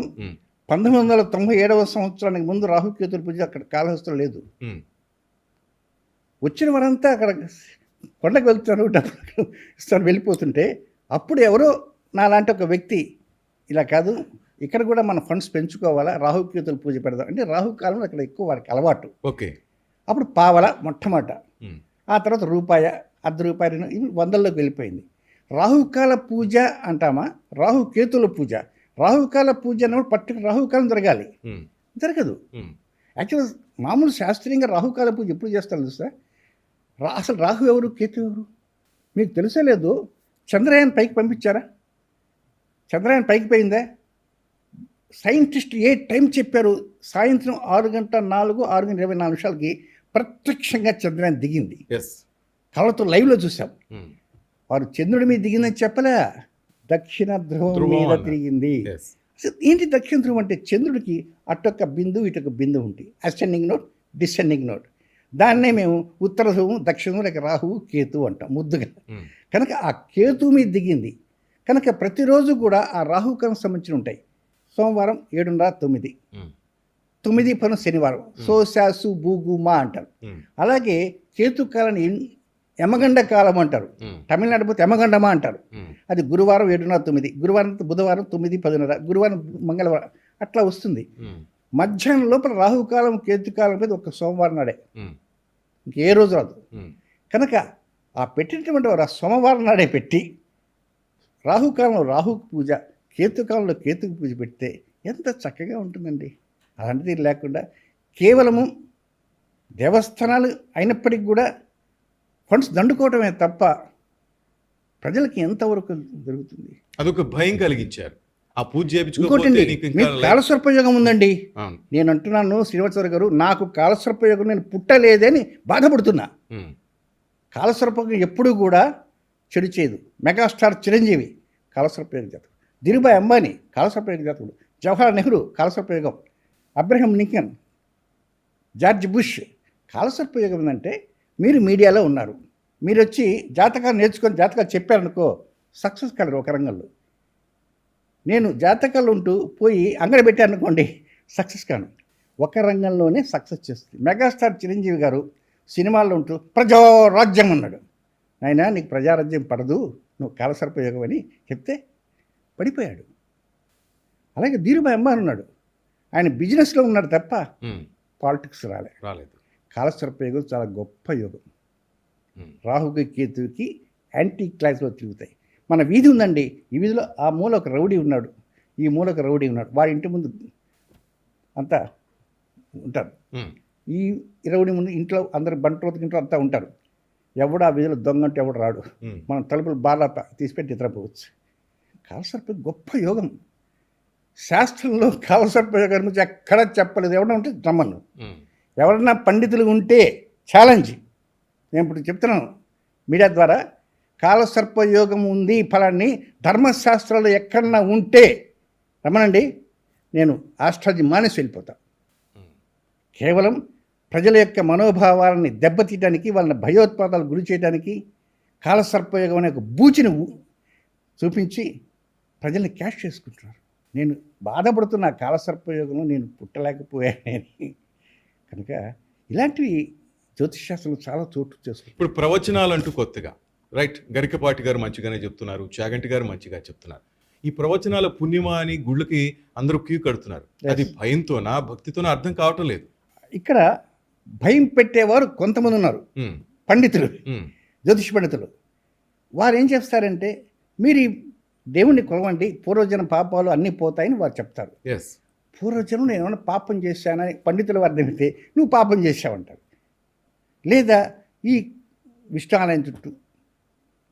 1997 సంవత్సరానికి ముందు రాహుకేతుల పూజ అక్కడ కాళహస్తిలో లేదు. వచ్చిన వారంతా అక్కడ కొండకు వెళ్తున్నారు, డబ్బులు ఇస్తారు, వెళ్ళిపోతుంటే అప్పుడు ఎవరో నాలాంటి ఒక వ్యక్తి ఇలా కాదు, ఇక్కడ కూడా మన ఫండ్స్ పెంచుకోవాలా, రాహుకేతులు పూజ పెడదాం అంటే రాహుకాలంలో అక్కడ ఎక్కువ వారికి అలవాటు. ఓకే. అప్పుడు పావల మొట్టమొదట, ఉమ్. ఆ తర్వాత రూపాయ, ₹1 ఇవి వందల్లోకి వెళ్ళిపోయింది. రాహుకాల పూజ అంటామా, రాహుకేతుల పూజ. రాహుకాల పూజ అన్నప్పుడు పట్టుకుని రాహుకాలం జరగాలి, ఉమ్. జరగదు. ఉమ్. యాక్చువల్ మామూలు శాస్త్రీయంగా రాహుకాల పూజ ఎప్పుడు చేస్తారు తెలుసా? అసలు రాహు ఎవరు, కేతు ఎవరు మీకు తెలుసే లేదు. చంద్రయాన్ పైకి పంపించారా? చంద్రయాన్ పైకి పోయిందా? సైంటిస్ట్ ఏ టైం చెప్పారు? సాయంత్రం 6:04 ప్రత్యక్షంగా చంద్రయాన్ దిగింది. ఎస్. కళ్ళతో లైవ్లో చూసాం. ఉమ్. వారు చంద్రుడి మీద దిగిందని చెప్పలే, దక్షిణ ధ్రువం మీద అన్నారు. తిరిగింది. ఎస్. అసలు ఏంటి దక్షిణ ధ్రువం అంటే? చంద్రుడికి అటొక్క బిందువు ఇటొక బిందువు ఉంటుంది, అసెండింగ్ నోట్, డిసెండింగ్ నోట్. దాన్నే మేము ఉత్తర ధ్రువం, దక్షిణ ధ్రువం, లేక రాహువు, కేతువు అంటాం ముద్దుగా. ఉమ్. కనుక ఆ కేతువు మీద దిగింది కనుక ప్రతిరోజు కూడా ఆ రాహుకాలం సంబంధించి ఉంటాయి. సోమవారం 7:30, ఉమ్. 9 శనివారం, సోశాసు బూగుమా అంటారు. ఉమ్. అలాగే కేతుకాలని యమగండ కాలం అంటారు. ఉమ్. తమిళనాడు పోతే యమగండమా అంటారు. ఉమ్. అది గురువారం 7:30, గురువారం బుధవారం 9:10, గురువారం మంగళవారం అట్లా వస్తుంది. ఉమ్. మధ్యాహ్నం లోపల రాహుకాలం కేతుకాలం మీద ఒక సోమవారం నాడే, ఉమ్. ఇంకే రోజు రాదు. ఉమ్. కనుక ఆ పెట్టినటువంటి వారు ఆ సోమవారం నాడే పెట్టి రాహుకాలంలో రాహు పూజ, కేతుకాలంలో కేతుకు పూజ పెడితే ఎంత చక్కగా ఉంటుందండి. అలాంటిది లేకుండా కేవలము దేవస్థానాలు అయినప్పటికీ కూడా ఫండ్స్ దండుకోవటమే తప్ప ప్రజలకి ఎంతవరకు జరుగుతుంది? అదొక భయం కలిగించారు. ఆ పూజ ఇంకోటండి, చేయించుకోకపోతే నీకు ఇంకా మీకు కాలసర్పయోగం ఉందండి. అవును. నేను అంటున్నాను శ్రీనివాసరావు గారు, నాకు కాలసర్పయోగం నేను పుట్టలేదని బాధపడుతున్నా. ఉమ్. కాలసర్పయోగం ఎప్పుడూ కూడా చెడు చేయదు. మెగాస్టార్ చిరంజీవి కాలసర్పయోగ జాతకుడు, ధీరుభాయ్ అంబానీ కాలసర్పయోగ జాతకుడు, జవహర్లాల్ నెహ్రూ కాలసర్పయోగం, అబ్రహం లింకన్, జార్జ్ బుష్. కాలసర్పయోగం ఏంటంటే మీరు మీడియాలో ఉన్నారు, మీరు వచ్చి జాతకాలు నేర్చుకొని జాతకాలు చెప్పారనుకో సక్సెస్ కలరు ఒక రంగంలో. నేను జాతకాలు ఉంటూ పోయి అంగడి పెట్టాను అనుకోండి, సక్సెస్ కాను. ఒక రంగంలోనే సక్సెస్ చేస్తుంది. మెగాస్టార్ చిరంజీవి గారు సినిమాల్లో ఉంటూ ప్రజారాజ్యం అన్నాడు. నాయనా నీకు ప్రజారాజ్యం పడదు, నువ్వు కాలసర్పయోగం అని చెప్తే పడిపోయాడు. అలాగే ధీరుభాయ్ అంబానీ ఉన్నాడు, ఆయన బిజినెస్లో ఉన్నాడు తప్ప ఉమ్. పాలిటిక్స్ రాలేదు. కాలసర్పయోగం చాలా గొప్ప యోగం. ఉమ్. రాహుకి కేతువుకి యాంటీ క్లాస్లో తిరుగుతాయి. మన వీధి ఉందండి, ఈ వీధిలో ఆ మూల ఒక రౌడీ ఉన్నాడు, ఈ మూల ఒక రౌడీ ఉన్నాడు, వాడి ఇంటి ముందు అంతా ఉంటారు. ఉమ్. ఈ రౌడీ ముందు ఇంట్లో అందరు బంట్రోతు ఇంట్లో అంతా ఉంటారు. ఎవడు ఆ వీధిలో దొంగ అంటే ఎవడు రాడు. ఉమ్. మనం తలుపులు బాగా తీసిపెట్టి నిద్రపోవచ్చు. కాలసర్పయోగం గొప్ప యోగం. శాస్త్రంలో కాలసర్పయోగం గురించి ఎక్కడ చెప్పలేదు. ఎవడన్నా ఉంటే రమ్మను, ఉమ్. ఎవరన్నా పండితులు ఉంటే ఛాలెంజ్. నేను ఇప్పుడు చెప్తున్నాను మీడియా ద్వారా, కాలసర్పయోగం ఉంది ఫలాన్ని ధర్మశాస్త్రాలు ఎక్కడన్నా ఉంటే రమ్మనండి, నేను ఆస్ట్రాలజీ మానేసి వెళ్ళిపోతా. కేవలం ప్రజల యొక్క మనోభావాలని దెబ్బతీయడానికి, వాళ్ళని భయోత్పాదాలు గురి చేయడానికి కాలసర్పయోగం అనే ఒక బూచిని చూపించి ప్రజల్ని క్యాష్ చేసుకుంటున్నారు. నేను బాధపడుతున్న కాలసర్పయోగంలో నేను పుట్టలేకపోయానని. కనుక ఇలాంటివి జ్యోతిషశాస్త్రంలో చాలా చోటు చేసుకుంటారు. ఇప్పుడు ప్రవచనాలు అంటూ కొత్తగా రైట్, గరికపాటి గారు మంచిగానే చెప్తున్నారు, చాగంటి గారు మంచిగా చెప్తున్నారు. ఈ ప్రవచనాల పుణ్యమా అని గుళ్ళకి అందరూ క్యూ కడుతున్నారు. అది భయంతోనా భక్తితోనా అర్థం కావటం లేదు. ఇక్కడ భయం పెట్టేవారు కొంతమంది ఉన్నారు, ఉమ్. పండితులు, ఉమ్. జ్యోతిష పండితులు. వారు ఏం చేస్తారంటే, మీరు ఈ దేవుణ్ణి కొలవండి, పూర్వజన పాపాలు అన్నీ పోతాయని వారు చెప్తారు. ఎస్. పూర్వజనం నేను ఏమైనా పాపం చేశానని పండితుల వారు అడిగితే నువ్వు పాపం చేశావంటారు. లేదా ఈ విష్ణు ఆలయం చుట్టూ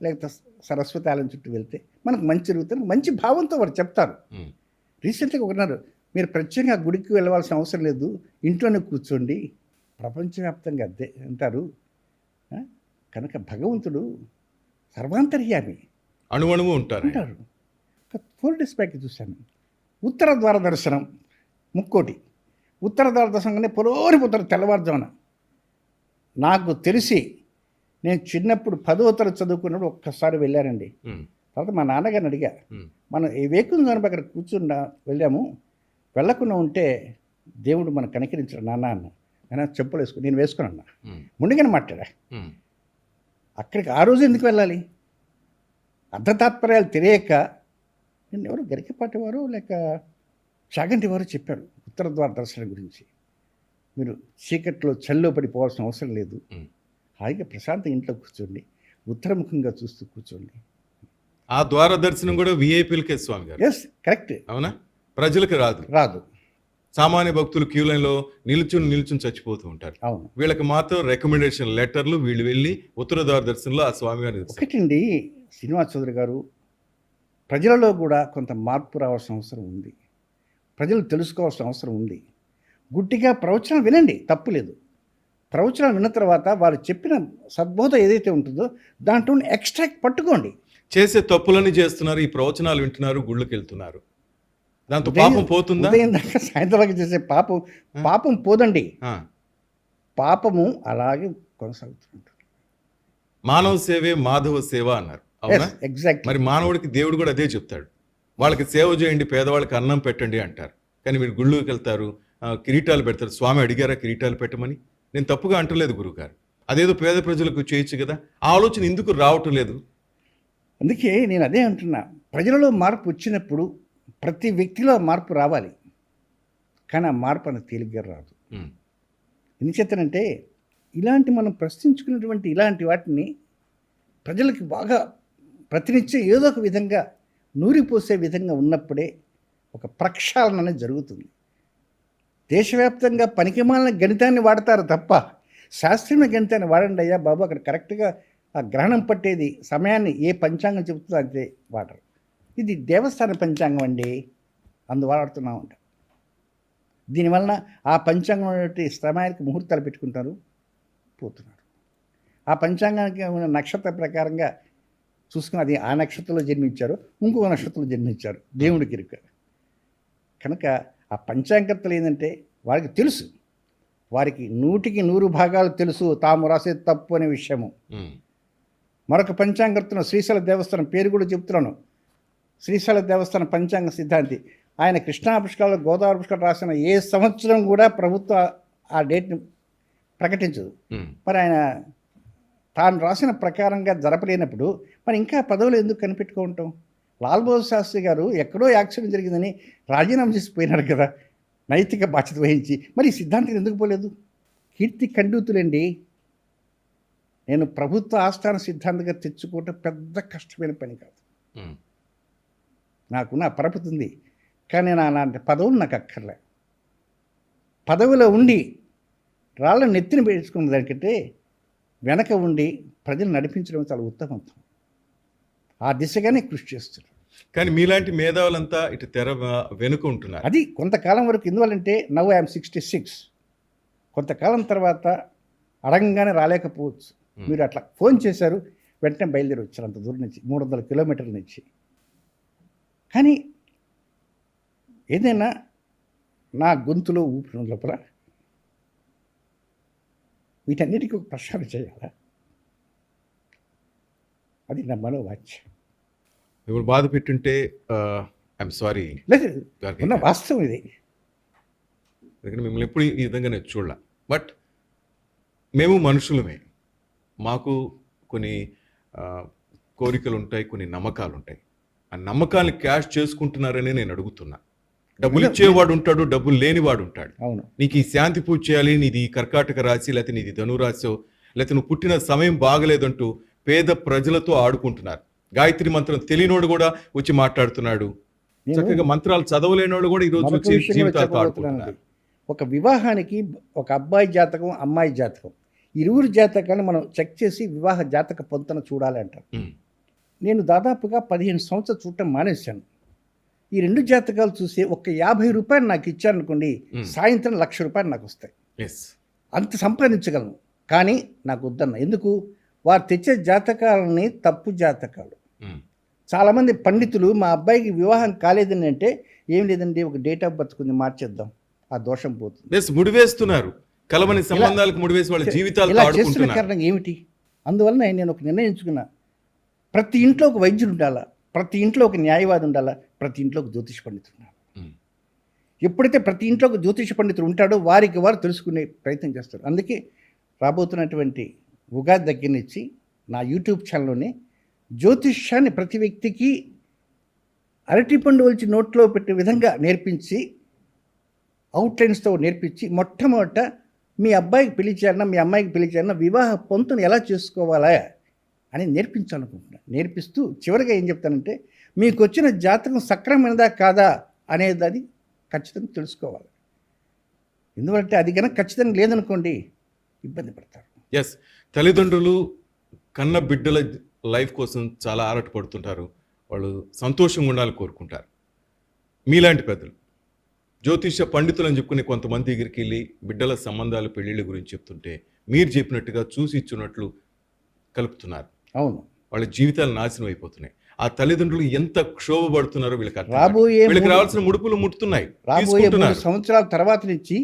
లేకపోతే సరస్వతి ఆలయం చుట్టూ వెళ్తే మనకు మంచి జరుగుతుంది, మంచి భావంతో వారు చెప్తారు. ఉమ్. రీసెంట్గా ఒకన్నారు, మీరు ప్రత్యేకంగా గుడికి వెళ్ళవలసిన అవసరం లేదు, ఇంట్లోనే కూర్చోండి, ప్రపంచవ్యాప్తంగా అదే అంటారు. కనుక భగవంతుడు సర్వాంతర్యామి అణువణువు ఉంటారు. అంటారు. ఒక 4 days బ్యాక్ చూశాను, ఉత్తర ద్వార దర్శనం ముక్కోటి. ఉత్తర ద్వార దర్శనంగానే పొలోరిపోతారు తెల్లవారుజామున. నాకు తెలిసి నేను చిన్నప్పుడు 10వ తరగతి చదువుకున్నప్పుడు ఒక్కసారి వెళ్ళానండి. ఉమ్. తర్వాత మా నాన్నగారిని అడిగా, ఉమ్. మనం ఏ వేకుని దాని అక్కడ కూర్చున్నా వెళ్ళాము, వెళ్ళకుండా ఉంటే దేవుడు మనం కనికరించాడు నాన్న అన్న. నేను చెప్పులు వేసుకుని నేను వేసుకున్నా, ఉమ్. ముందుగానే మాట్లాడా. ఉమ్. అక్కడికి ఆ రోజు ఎందుకు వెళ్ళాలి? అర్ధతాత్పర్యాలు తెలియక నిన్న ఎవరు గరికపాటి వారు లేక చాగంటి వారు చెప్పారు ఉత్తర ద్వార దర్శనం గురించి. మీరు చీకట్లో చలిలో పడిపోవాల్సిన అవసరం లేదు, హాయిగా ప్రశాంత ఇంట్లో కూర్చోండి, ఉత్తరముఖంగా చూస్తూ కూర్చోండి. ఆ ద్వార దర్శనం కూడా విఐపీలకే స్వామి గారు. Yes, correct. అవునా? ప్రజలకు రాదు. రాదు. సామాన్య భక్తులు క్యూ లైన్లో నిల్చుని చచ్చిపోతూ ఉంటారు. అవును. వీళ్ళకి మాత్రం రికమెండేషన్ లెటర్లు, వీళ్ళు వెళ్ళి ఉత్తర ద్వార దర్శనంలో ఆ స్వామి గారిని ఒకటండి శ్రీనివాస్ చౌదరి గారు, ప్రజలలో కూడా కొంత మార్పు రావాల్సిన అవసరం ఉంది. ప్రజలు తెలుసుకోవాల్సిన అవసరం ఉంది. గుడ్డిగా ప్రవచనం వినండి, తప్పు లేదు. ప్రవచనం విన్న తర్వాత వారు చెప్పిన సద్బోధ ఏదైతే ఉంటుందో దాంట్లో ఎక్స్ట్రాక్ట్ పట్టుకోండి. చేసే తప్పులని చేస్తున్నారు, ఈ ప్రవచనాలు వింటున్నారు, గుళ్ళకి వెళ్తున్నారు. దాంతో పాపం పోతుందా? ఉదయం దాకా సాయంత్రం దాకా చేసే పాపం పోదండి. పాపము అలాగే కొనసాగుతుంటుంది. మానవ సేవే మాధవ సేవ అన్నారు. అవునా? ఎగ్జాక్ట్. మరి మానవుడికి దేవుడు కూడా అదే చెప్తాడు. వాళ్ళకి సేవ చేయండి, పేదవాళ్ళకి అన్నం పెట్టండి అంటారు. కానీ మీరు గుళ్ళోకి వెళ్తారు, కిరీటాలు పెడతారు. స్వామి అడిగారా కిరీటాలు పెట్టమని? నేను తప్పుగా అంటలేదు గురుగారు, అదేదో పేద ప్రజలకు చేయొచ్చు కదా. ఆ ఆలోచన ఎందుకు రావటం లేదు? అందుకే నేను అదే అంటున్నా, ప్రజలలో మార్పు వచ్చినప్పుడు ప్రతి వ్యక్తిలో మార్పు రావాలి, కానీ ఆ మార్పు అనేది తేలిగ్గా రాదు. ఎందుచేతనంటే ఇలాంటి మనం ప్రశ్నించుకున్నటువంటి ఇలాంటి వాటిని ప్రజలకి బాగా ప్రతినిత్యం ఏదో ఒక విధంగా నూరిపోసే విధంగా ఉన్నప్పుడే ఒక ప్రక్షాళన అనేది జరుగుతుంది. దేశవ్యాప్తంగా పనికిమాలిన గణితాన్ని వాడతారు తప్ప శాస్త్రీయ గణితాన్ని వాడండి అయ్యా బాబు, అక్కడ కరెక్ట్గా ఆ గ్రహణం పట్టేది సమయాన్ని ఏ పంచాంగం చెబుతుందో అంతే వాడరు. ఇది దేవస్థాన పంచాంగం అండి, వాడుతున్నాం అంట. దీనివలన ఆ పంచాంగం సమయానికి ముహూర్తాలు పెట్టుకుంటారు, పోతున్నారు. ఆ పంచాంగానికి ఉన్న నక్షత్ర ప్రకారంగా చూసుకుని అది ఆ నక్షత్రంలో జన్మించారు, ఇంకొక నక్షత్రంలో జన్మించారు, దేవుడికి ఇరుక. కనుక ఆ పంచాంగర్తలు ఏంటంటే వారికి తెలుసు, వారికి 100కి 100 భాగాలు తెలుసు తాము రాసేది తప్పు అనే విషయము. మరొక పంచాంగర్తను శ్రీశైల దేవస్థానం పేరు కూడా చెప్తున్నాను. శ్రీశైల దేవస్థానం పంచాంగ సిద్ధాంతి ఆయన కృష్ణా పుష్కరాలు, గోదావరి పుష్కరాలు రాసిన ఏ సంవత్సరం కూడా ప్రభుత్వం ఆ డేట్ని ప్రకటించదు. మరి ఆయన తాను రాసిన ప్రకారంగా జరపలేనప్పుడు మరి ఇంకా పదవులు ఎందుకు కనిపెట్టుకుంటాం? లాల్ బహదూర్ శాస్త్రి గారు ఎక్కడో యాక్సిడెంట్ జరిగిందని రాజీనామా చేసిపోయినారు కదా, నైతిక బాధ్యత వహించి. మరి ఈ సిద్ధాంతం ఎందుకు పోలేదు? కీర్తి ఖండితులండి. నేను ప్రభుత్వ ఆస్థాన సిద్ధాంతంగా తెచ్చుకోవటం పెద్ద కష్టమైన పని కాదు. నాకు నా పరపతి ఉంది, కానీ అలాంటి పదవులు నాకు అక్కర్లే. పదవిలో ఉండి రాళ్ళని నెత్తిన పెట్టుకున్న దానికంటే వెనక ఉండి ప్రజలు నడిపించడం చాలా ఉత్తమం. ఆ దిశగానే కృషి చేస్తున్నారు. కానీ మీలాంటి మేధావులంతా ఇటు తెర వెనుక ఉంటున్నారు. అది కొంతకాలం వరకు. ఎందువల్లంటే నవ్ ఐఎమ్ 66. కొంతకాలం తర్వాత అడగంగానే రాలేకపోవచ్చు. మీరు అట్లా ఫోన్ చేశారు, వెంటనే బయలుదేరి వచ్చారు అంత దూరం నుంచి, 300 కిలోమీటర్ల నుంచి. కానీ ఏదైనా నా గొంతులో ఊపిరి లోపల వీటన్నిటికీ ఒక ప్రశ్న చేయాలా? అది నా మనోవాచ్యం. ఇప్పుడు బాధ పెట్టుంటే ఐఎమ్ సారీ. లేదు, ఉన్న వాస్తవం ఇది. ఎందుకంటే మిమ్మల్ని ఎప్పుడు ఈ విధంగా నేను చూడాల. బట్ మేము మనుషులమే, మాకు కొన్ని కోరికలు ఉంటాయి, కొన్ని నమ్మకాలు ఉంటాయి. ఆ నమ్మకాలను క్యాష్ చేసుకుంటున్నారని నేను అడుగుతున్నా. డబ్బులు ఇచ్చేవాడు ఉంటాడు, డబ్బులు లేనివాడు ఉంటాడు. అవును. నీకు ఈ శాంతి పూజ చేయాలి, నీది కర్కాటక రాశి, లేకపోతే నీది ధనురాశో, లేకపోతే నువ్వు పుట్టిన సమయం బాగలేదంటూ పేద ప్రజలతో ఆడుకుంటున్నారు. గాయత్రి మంత్రం తెలియనోడు కూడా వచ్చి మాట్లాడుతున్నాడు. చక్కగా మంత్రాలు చదవలేనోడు కూడా ఈరోజు వచ్చి జీవితాలతో ఆడుకుంటున్నారు. ఒక వివాహానికి ఒక అబ్బాయి జాతకం, అమ్మాయి జాతకం, ఇరువురు జాతకాన్ని మనం చెక్ చేసి వివాహ జాతక పొంతన చూడాలి అంటారు. నేను దాదాపుగా 15 సంవత్సరాలు చూడటం మానేశాను. ఈ 2 జాతకాలు చూసి ఒక 50 రూపాయలు నాకు ఇచ్చారనుకోండి, సాయంత్రం 1,00,000 రూపాయలు నాకు వస్తాయి. అంత సంపాదించగలను. కానీ నాకు వద్దన్న. ఎందుకు? వారు తెచ్చే జాతకాలని తప్పు జాతకాలు. చాలామంది పండితులు మా అబ్బాయికి వివాహం కాలేదని అంటే, ఏం లేదండి ఒక డేట్ ఆఫ్ బర్త్ కొంచెం మార్చేద్దాం, ఆ దోషం పోతుంది. ముడివేస్తున్నారు, కలవని సంబంధాలకు ముడివేసి వాళ్ళ జీవితాలు చేస్తున్న కారణం ఏమిటి? అందువలన నేను ఒక నిర్ణయించుకున్నా, ప్రతి ఇంట్లో ఒక వైద్యుడు ఉండాలా, ప్రతి ఇంట్లో ఒక న్యాయవాది ఉండాలా, ప్రతి ఇంట్లో ఒక జ్యోతిష పండితుడు ఉండాలి. ఎప్పుడైతే ప్రతి ఇంట్లో ఒక జ్యోతిష పండితుడు ఉంటాడో వారికి వారు తెలుసుకునే ప్రయత్నం చేస్తారు. అందుకే రాబోతున్నటువంటి ఉగాది దగ్గర నుంచి నా యూట్యూబ్ ఛానల్లోనే జ్యోతిష్యాన్ని ప్రతి వ్యక్తికి అరటిపండు వచ్చి నోట్లో పెట్టే విధంగా నేర్పించి, అవుట్లైన్స్తో నేర్పించి, మొట్టమొదట మీ అబ్బాయికి పెళ్లి చేయాలన్నా, మీ అమ్మాయికి పెళ్లి చేయాలన్నా వివాహ పొంతును ఎలా చేసుకోవాలా అని నేర్పించాలనుకుంటున్నాను. నేర్పిస్తూ చివరిగా ఏం చెప్తానంటే, మీకు వచ్చిన జాతకం సక్రమైనదా కాదా అనేది అది ఖచ్చితంగా తెలుసుకోవాలి. ఎందుకంటే అది కనుక ఖచ్చితంగా లేదనుకోండి ఇబ్బంది పడతారు. ఎస్, తల్లిదండ్రులు కన్న బిడ్డల లైఫ్ కోసం చాలా ఆరాటపడుతుంటారు. వాళ్ళు సంతోషంగా ఉండాలని కోరుకుంటారు. మీలాంటి పెద్దలు జ్యోతిష పండితులు అని చెప్పుకునే కొంతమంది దగ్గరికి వెళ్ళి బిడ్డల సంబంధాలు పెళ్లిళ్ళ గురించి చెప్తుంటే మీరు చెప్పినట్టుగా చూసి ఇచ్చున్నట్లు కలుపుతున్నారు. అవును, వాళ్ళ జీవితాలు నాశనం అయిపోతున్నాయి. ఆ తల్లిదండ్రులు ఎంత క్షోభపడుతున్నారో వీళ్ళకి అర్థం కాదు. రాబోయే వీళ్ళకి రావాల్సిన ముడుపులు ముడుతున్నాయి, రాబోయే 3 తీసుకుంటున్నారు. సంవత్సరాల తర్వాత నుంచి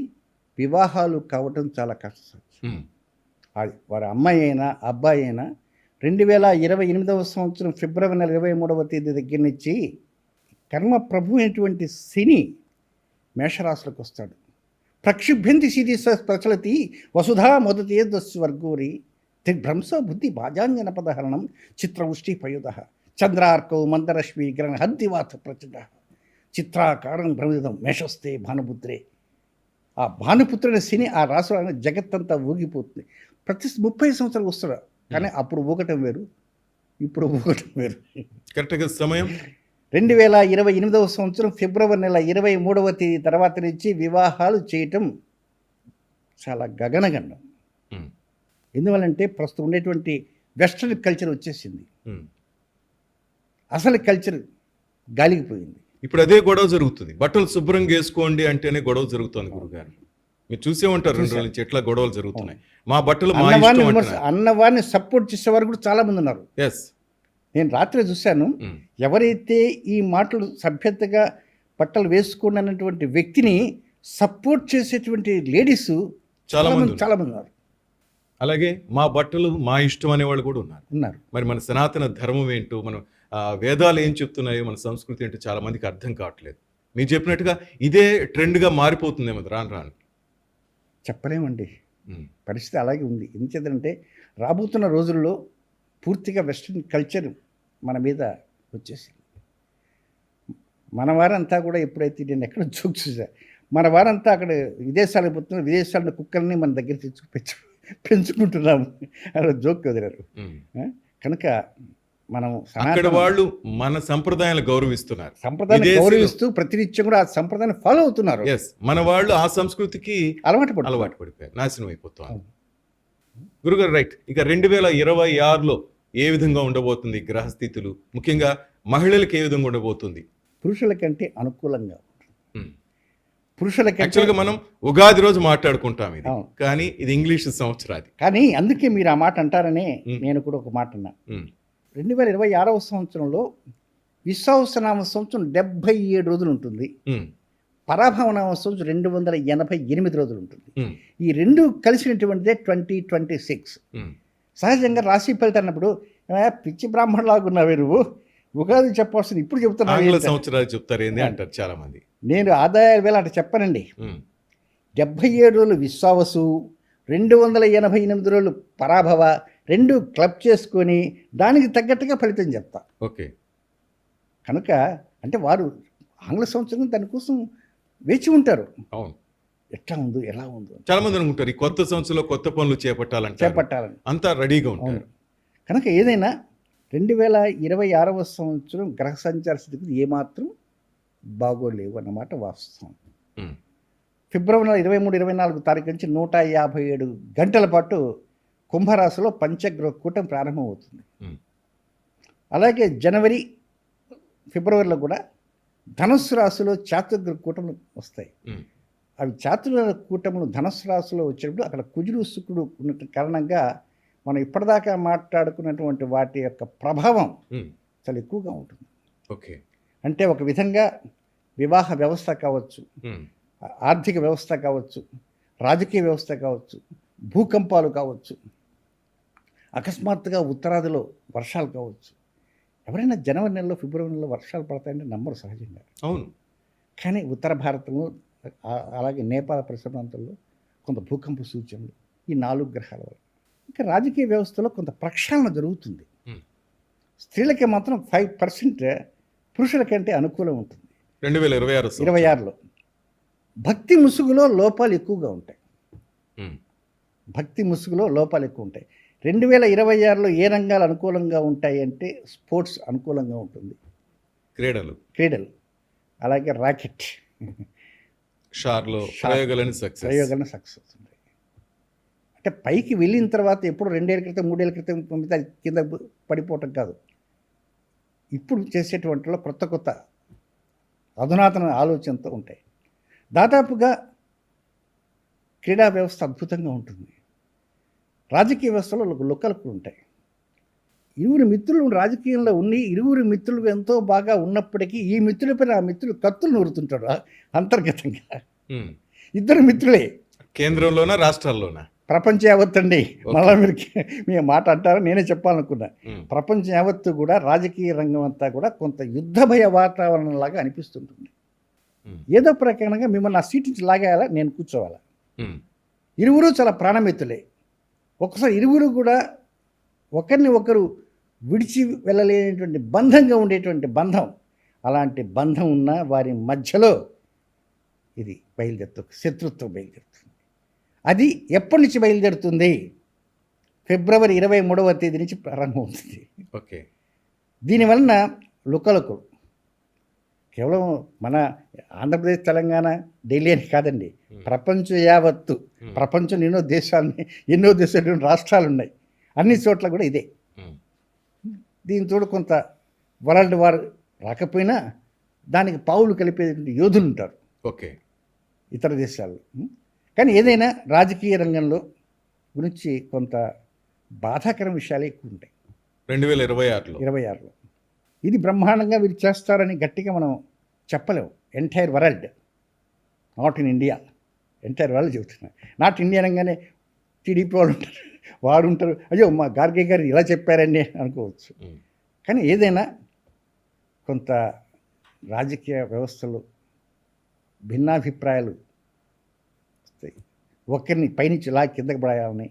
వివాహాలు కావటం చాలా కష్టం. ఉమ్, అది వారి అమ్మాయి అయినా అబ్బాయి అయినా 2028వ సంవత్సరం ఫిబ్రవరి నెల 23వ తేదీ దగ్గర నుంచి కర్మ ప్రభు అయినటువంటి శని మేషరాశులకు వస్తాడు. ప్రక్షుభ్యంతి సిది ప్రచలతి వసుధా మొదటి స్వర్గోరి దిగ్భ్రంసో బుద్ధి భాజాంజన పదహరణం చిత్రవృష్టి పయుధ చంద్రార్కౌ మందరశ్మి గ్రహణ హద్దివాత ప్రచండ చిత్రాకారం భ్రమిదం మేషస్తే భానుపుత్రే. ఆ భానుపుత్రుని శని ఆ రాశిలో జగత్తంతా ఊగిపోతుంది. ప్రతి 30 సంవత్సరాలు వస్తాడు, కానీ అప్పుడు ఊగటం వేరు, ఇప్పుడు ఊగటం వేరు. కరెక్ట్గా సమయం 2028వ సంవత్సరం ఫిబ్రవరి నెల 23వ తేదీ తర్వాత నుంచి వివాహాలు చేయటం చాలా గగనగండం. ఉమ్, ఎందువల్లంటే ప్రస్తుతం ఉండేటువంటి వెస్ట్రన్ కల్చర్ వచ్చేసింది. ఉమ్. అసలు కల్చర్ గాలిగిపోయింది. ఇప్పుడు అదే గొడవ జరుగుతుంది. బట్టలు శుభ్రంగా వేసుకోండి అంటేనే గొడవ జరుగుతుంది. గురుగారు మీరు చూసే ఉంటారు 2 రోజుల నుంచి ఎట్లా గొడవలు జరుగుతున్నాయి. మా బట్టలు మా ఇష్టం అన్నవారిని సపోర్ట్ చేసేవారు కూడా చాలా మంది ఉన్నారు. ఎస్, నేను రాత్రి చూశాను. ఎవరైతే ఈ మాటలు సభ్యతగా బట్టలు వేసుకోండి అన్నటువంటి వ్యక్తిని సపోర్ట్ చేసేటువంటి లేడీస్ చాలా మంది ఉన్నారు. అలాగే మా బట్టలు మా ఇష్టం అనేవాళ్ళు కూడా ఉన్నారు. మరి మన సనాతన ధర్మం ఏంటో, మన వేదాలు ఏం చెప్తున్నాయో, మన సంస్కృతి ఏంటో చాలా మందికి అర్థం కావట్లేదు. మీరు చెప్పినట్టుగా ఇదే ట్రెండ్గా మారిపోతుందేమో రాను రాను. చెప్పలేమండి, పరిస్థితి అలాగే ఉంది. ఎందుచేతంటే రాబోతున్న రోజుల్లో పూర్తిగా వెస్ట్రన్ కల్చర్ మన మీద వచ్చేసింది. మన వారంతా కూడా ఎప్పుడైతే నేను ఎక్కడ జోక్ చూసా, మన వారంతా అక్కడ విదేశాలకు పోతున్నారు, విదేశాల కుక్కల్ని మన దగ్గర పెంచుకుంటున్నాము అలా జోక్ వదిలారు. కనుక మనం అక్కడ వాళ్ళు మన సంప్రదాయాలు గౌరవిస్తున్నారు, సంప్రదాయాన్ని గౌరవిస్తూ ప్రతినిత్యం కూడా ఆ సంప్రదాయాన్ని ఫాలో అవుతున్నారు. మన వాళ్ళు ఆ సంస్కృతికి అలవాటు పడిపోయారు, నాశనం అయిపోతారు. గురుగారు రైట్. ఇక 2026లో ఏ విధంగా ఉండబోతుంది గ్రహస్థితులు, ముఖ్యంగా మహిళలకు ఏ విధంగా ఉండబోతుంది? పురుషుల కంటే అనుకూలంగా యాక్చువల్గా మనం ఉగాది రోజు మాట్లాడుకుంటాం ఇది, కానీ ఇది ఇంగ్లీష్ సంవత్సరాది. కానీ అందుకే మీరు ఆ మాట అంటారనే నేను కూడా ఒక మాట అన్నా. 2026వ సంవత్సరంలో విశ్వావసనామ సంవత్సరం 77 రోజులు ఉంటుంది. పరాభవనామ సంవత్సరం 288 రోజులు ఉంటుంది. ఈ రెండు కలిసినటువంటిదే 2026. సహజంగా రాశి ఫలితం అన్నప్పుడు పిచ్చి బ్రాహ్మణులాగా ఉన్నావే నువ్వు, ఉగాది చెప్పాల్సింది ఇప్పుడు చెప్తున్నా, సంవత్సరాలు చెప్తారు ఏంది అంటారు చాలా మంది. నేను ఆదాయాల వేళ అటు చెప్పనండి. 77 రోజులు విశ్వావసు, 288 రోజులు పరాభవ, 2 క్లబ్ చేసుకొని దానికి తగ్గట్టుగా ఫలితం చెప్తా. ఓకే. కనుక అంటే వారు ఆంగ్ల సంవత్సరం దానికోసం వేచి ఉంటారు. అవును, ఎట్లా ఉందో ఎలా ఉందో చాలా మంది అనుకుంటారు. ఈ కొత్త సంవత్సరంలో కొత్త పనులు చేపట్టాలని అంతా రెడీగా ఉంటారు. కనుక ఏదైనా 2026వ సంవత్సరం గ్రహ సంచార స్థితికి ఏమాత్రం బాగోలేవు అన్నమాట వాస్తవం. ఫిబ్రవరి 23-24 తారీఖు నుంచి 157 గంటల పాటు కుంభరాశిలో పంచగ్రహ కూటమి ప్రారంభమవుతుంది. అలాగే జనవరి ఫిబ్రవరిలో కూడా ధనుస్సు రాశిలో చాతుర్గ్రహ కూటములు వస్తాయి. అవి చాతుర్గ్రహ కూటములు ధనుస్సు రాశిలో వచ్చినప్పుడు అక్కడ కుజుడు శుక్రుడు ఉన్న కారణంగా మనం ఇప్పటిదాకా మాట్లాడుకున్నటువంటి వాటి యొక్క ప్రభావం చాలా ఎక్కువగా ఉంటుంది. ఓకే. అంటే ఒక విధంగా వివాహ వ్యవస్థ కావచ్చు, ఆర్థిక వ్యవస్థ కావచ్చు, రాజకీయ వ్యవస్థ కావచ్చు, భూకంపాలు కావచ్చు, అకస్మాత్తుగా ఉత్తరాదిలో వర్షాలు కావచ్చు. ఎవరైనా జనవరి నెలలో ఫిబ్రవరి నెలలో వర్షాలు పడతాయంటే నమ్మరు సహజంగా. అవును. కానీ ఉత్తర భారతంలో అలాగే నేపాల పరిసర ప్రాంతాల్లో కొంత భూకంప సూచనలు ఈ 4 గ్రహాల వల్ల. ఇంకా రాజకీయ వ్యవస్థలో కొంత ప్రక్షాళన జరుగుతుంది. స్త్రీలకి మాత్రం 5% పురుషుల కంటే అనుకూలం ఉంటుంది. 2026 సంవత్సరం. 26లో భక్తి ముసుగులో లోపాలు ఎక్కువగా ఉంటాయి. ఉమ్, భక్తి ముసుగులో లోపాలు ఎక్కువ ఉంటాయి. 2026లో ఏ రంగాలు అనుకూలంగా ఉంటాయి అంటే స్పోర్ట్స్ అనుకూలంగా ఉంటుంది, క్రీడలు, అలాగే రాకెట్ షార్లో ప్రయోగాలని సక్సెస్. ప్రయోగాలను సక్సెస్ ఉంటాయి. అంటే పైకి వెళ్ళిన తర్వాత ఎప్పుడు 2 ఏళ్ళ క్రితం 3 ఏళ్ళ క్రితం పంపితే అది కింద పడిపోవటం కాదు. ఇప్పుడు చేసేటువంటిలో కొత్త అధునాతన ఆలోచనతో ఉంటాయి. దాదాపుగా క్రీడా వ్యవస్థ అద్భుతంగా ఉంటుంది. రాజకీయ వ్యవస్థలో లొక్కలు ఉంటాయి. ఇరువురు మిత్రులు రాజకీయంలో ఉండి ఇరువురు మిత్రులు ఎంతో బాగా ఉన్నప్పటికీ ఈ మిత్రులపై ఆ మిత్రులు కత్తులు నూరుతుంటాడు అంతర్గతంగా. ఉమ్, ఇద్దరు మిత్రులే. కేంద్రంలోనా రాష్ట్రాల్లోనా? ప్రపంచం యావత్తండి. మళ్ళా మీ మాట అంటారా, నేనే చెప్పాలనుకున్నా. ఉమ్, ప్రపంచం యావత్తు కూడా రాజకీయ రంగం అంతా కూడా కొంత యుద్ధ భయ వాతావరణంలాగా అనిపిస్తుంటుంది. ఉమ్, ఏదో ప్రకారంగా మిమ్మల్ని ఆ సీట్ నుంచి లాగేయాలా, నేను కూర్చోవాలా. ఉమ్, ఇరువురు చాలా ప్రాణమిత్రులే. ఒక్కసారి ఇరువురు కూడా ఒకరిని ఒకరు విడిచి వెళ్ళలేనటువంటి బంధంగా ఉండేటువంటి బంధం, అలాంటి బంధం ఉన్న వారి మధ్యలో ఇది శత్రుత్వం బయలుదేరుతుంది. అది ఎప్పటి నుంచి బయలుదేరుతుంది? ఫిబ్రవరి 23వ తేదీ నుంచి ప్రారంభమవుతుంది. ఓకే. దీనివలన లుకలకు కేవలం మన ఆంధ్రప్రదేశ్, తెలంగాణ, ఢిల్లీ అని కాదండి, ప్రపంచం యావత్తు, ప్రపంచం ఎన్నో దేశాలు రాష్ట్రాలు ఉన్నాయి, అన్ని చోట్ల కూడా ఇదే. ఉమ్, దీంతో కొంత వరల్డ్ వార్ రాకపోయినా దానికి పావులు కలిపే యోధులు ఉంటారు ఓకే. ఇతర దేశాల్లో. కానీ ఏదైనా రాజకీయ రంగంలో గురించి కొంత బాధాకర విషయాలే ఎక్కువ ఉంటాయి 2026లో. 26లో. ఇది బ్రహ్మాండంగా వీరు చేస్తారని గట్టిగా మనం చెప్పలేము. Entire world, not in India, entire world చెబుతున్నా. నాట్ ఇండియా అనగానే టీడీపీ వాళ్ళు ఉంటారు, వాడు ఉంటారు, అయ్యో మా గార్గే గారు ఇలా చెప్పారండి అనుకోవచ్చు. ఉమ్, కానీ ఏదైనా కొంత రాజకీయ వ్యవస్థలో భిన్నాభిప్రాయాలు వస్తాయి. ఒకరిని పైనుంచి ఇలా కిందకి పడాలని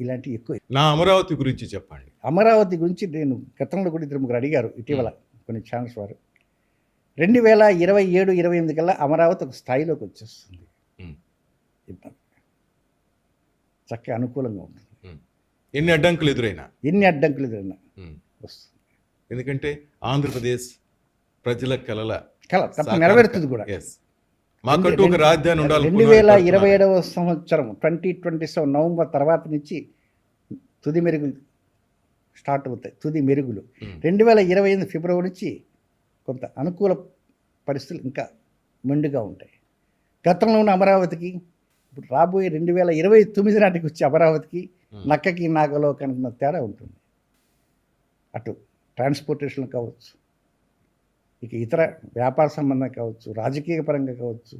ఇలాంటివి ఎక్కువ. నా అమరావతి గురించి చెప్పండి. అమరావతి గురించి నేను గతంలో కూడా 2-3 అడిగారు ఇటీవల కొన్ని ఛానల్స్ వారు. 2027-28 కల్లా అమరావతి ఒక స్థాయిలోకి వచ్చేస్తుంది. ఉమ్, చక్కగా అనుకూలంగా ఉంటుంది. ఉమ్. ఎన్ని అడ్డంకులు ఎదురైనా ఉమ్, వస్తుంది. ఎందుకంటే ఆంధ్రప్రదేశ్ ప్రజల కలల తప్ప నెరవేరుతుంది కూడా. Yes. మాకంటూ ఒక రాజధాని ఉండాలి. 2027వ సంవత్సరం 2027 నవంబర్ తర్వాత నుంచి తుది మెరుగులు స్టార్ట్ అవుతాయి. తుది మెరుగులు 2028 ఫిబ్రవరి నుంచి కొంత అనుకూల పరిస్థితులు ఇంకా మెండుగా ఉంటాయి. గతంలో ఉన్న అమరావతికి ఇప్పుడు రాబోయే 2029 నాటికి వచ్చే అమరావతికి నక్కకి నాగలో కనుక తేడా ఉంటుంది. అటు ట్రాన్స్పోర్టేషన్ కావచ్చు, ఇక ఇతర వ్యాపార సంబంధం కావచ్చు, రాజకీయ పరంగా కావచ్చు,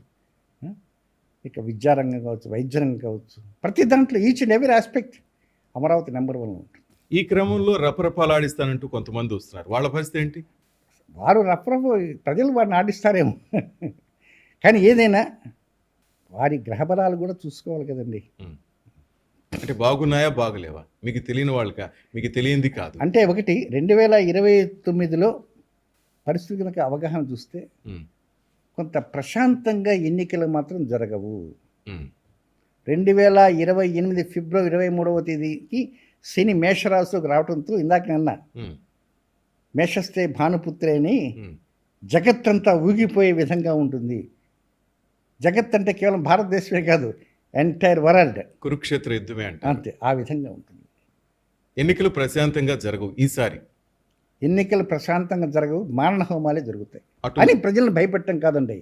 ఇక విద్యారంగం కావచ్చు, వైద్య రంగం కావచ్చు, ప్రతి దాంట్లో each and every aspect Amaravati number 1 ఉంటుంది. ఈ క్రమంలో రపరపాలాడిస్తానంటూ కొంతమంది వస్తున్నారు. వాళ్ళ పరిస్థితి ఏంటి? వారు ప్రజలు వారిని ఆడిస్తారేమో. కానీ ఏదైనా వారి గ్రహబలాలు కూడా చూసుకోవాలి కదండి. అంటే బాగున్నాయా బాగలేవా మీకు తెలియని వాళ్ళకా, మీకు తెలియంది కాదు. అంటే ఒకటి 2029లో పరిస్థితి కనుక అవగాహన చూస్తే కొంత ప్రశాంతంగా ఎన్నికలు మాత్రం జరగవు. 2028 ఫిబ్రవరి 23వ తేదీకి శని మేషరాశిలోకి రావడంతో ఇందాక నిన్న మేషస్తే భానుపుత్రే అని జగత్తంతా ఊగిపోయే విధంగా ఉంటుంది. జగత్ అంటే కేవలం భారతదేశమే కాదు, ఎంటైర్ వరల్డ్ కురుక్షేత్ర యుద్ధమే అంటే అంతే, ఆ విధంగా ఉంటుంది. ఎన్నికలు ప్రశాంతంగా జరగవు ఈసారి. ఎన్నికలు ప్రశాంతంగా జరగవు, మారణ హోమాలే జరుగుతాయి అని ప్రజలను భయపెట్టడం కాదండి.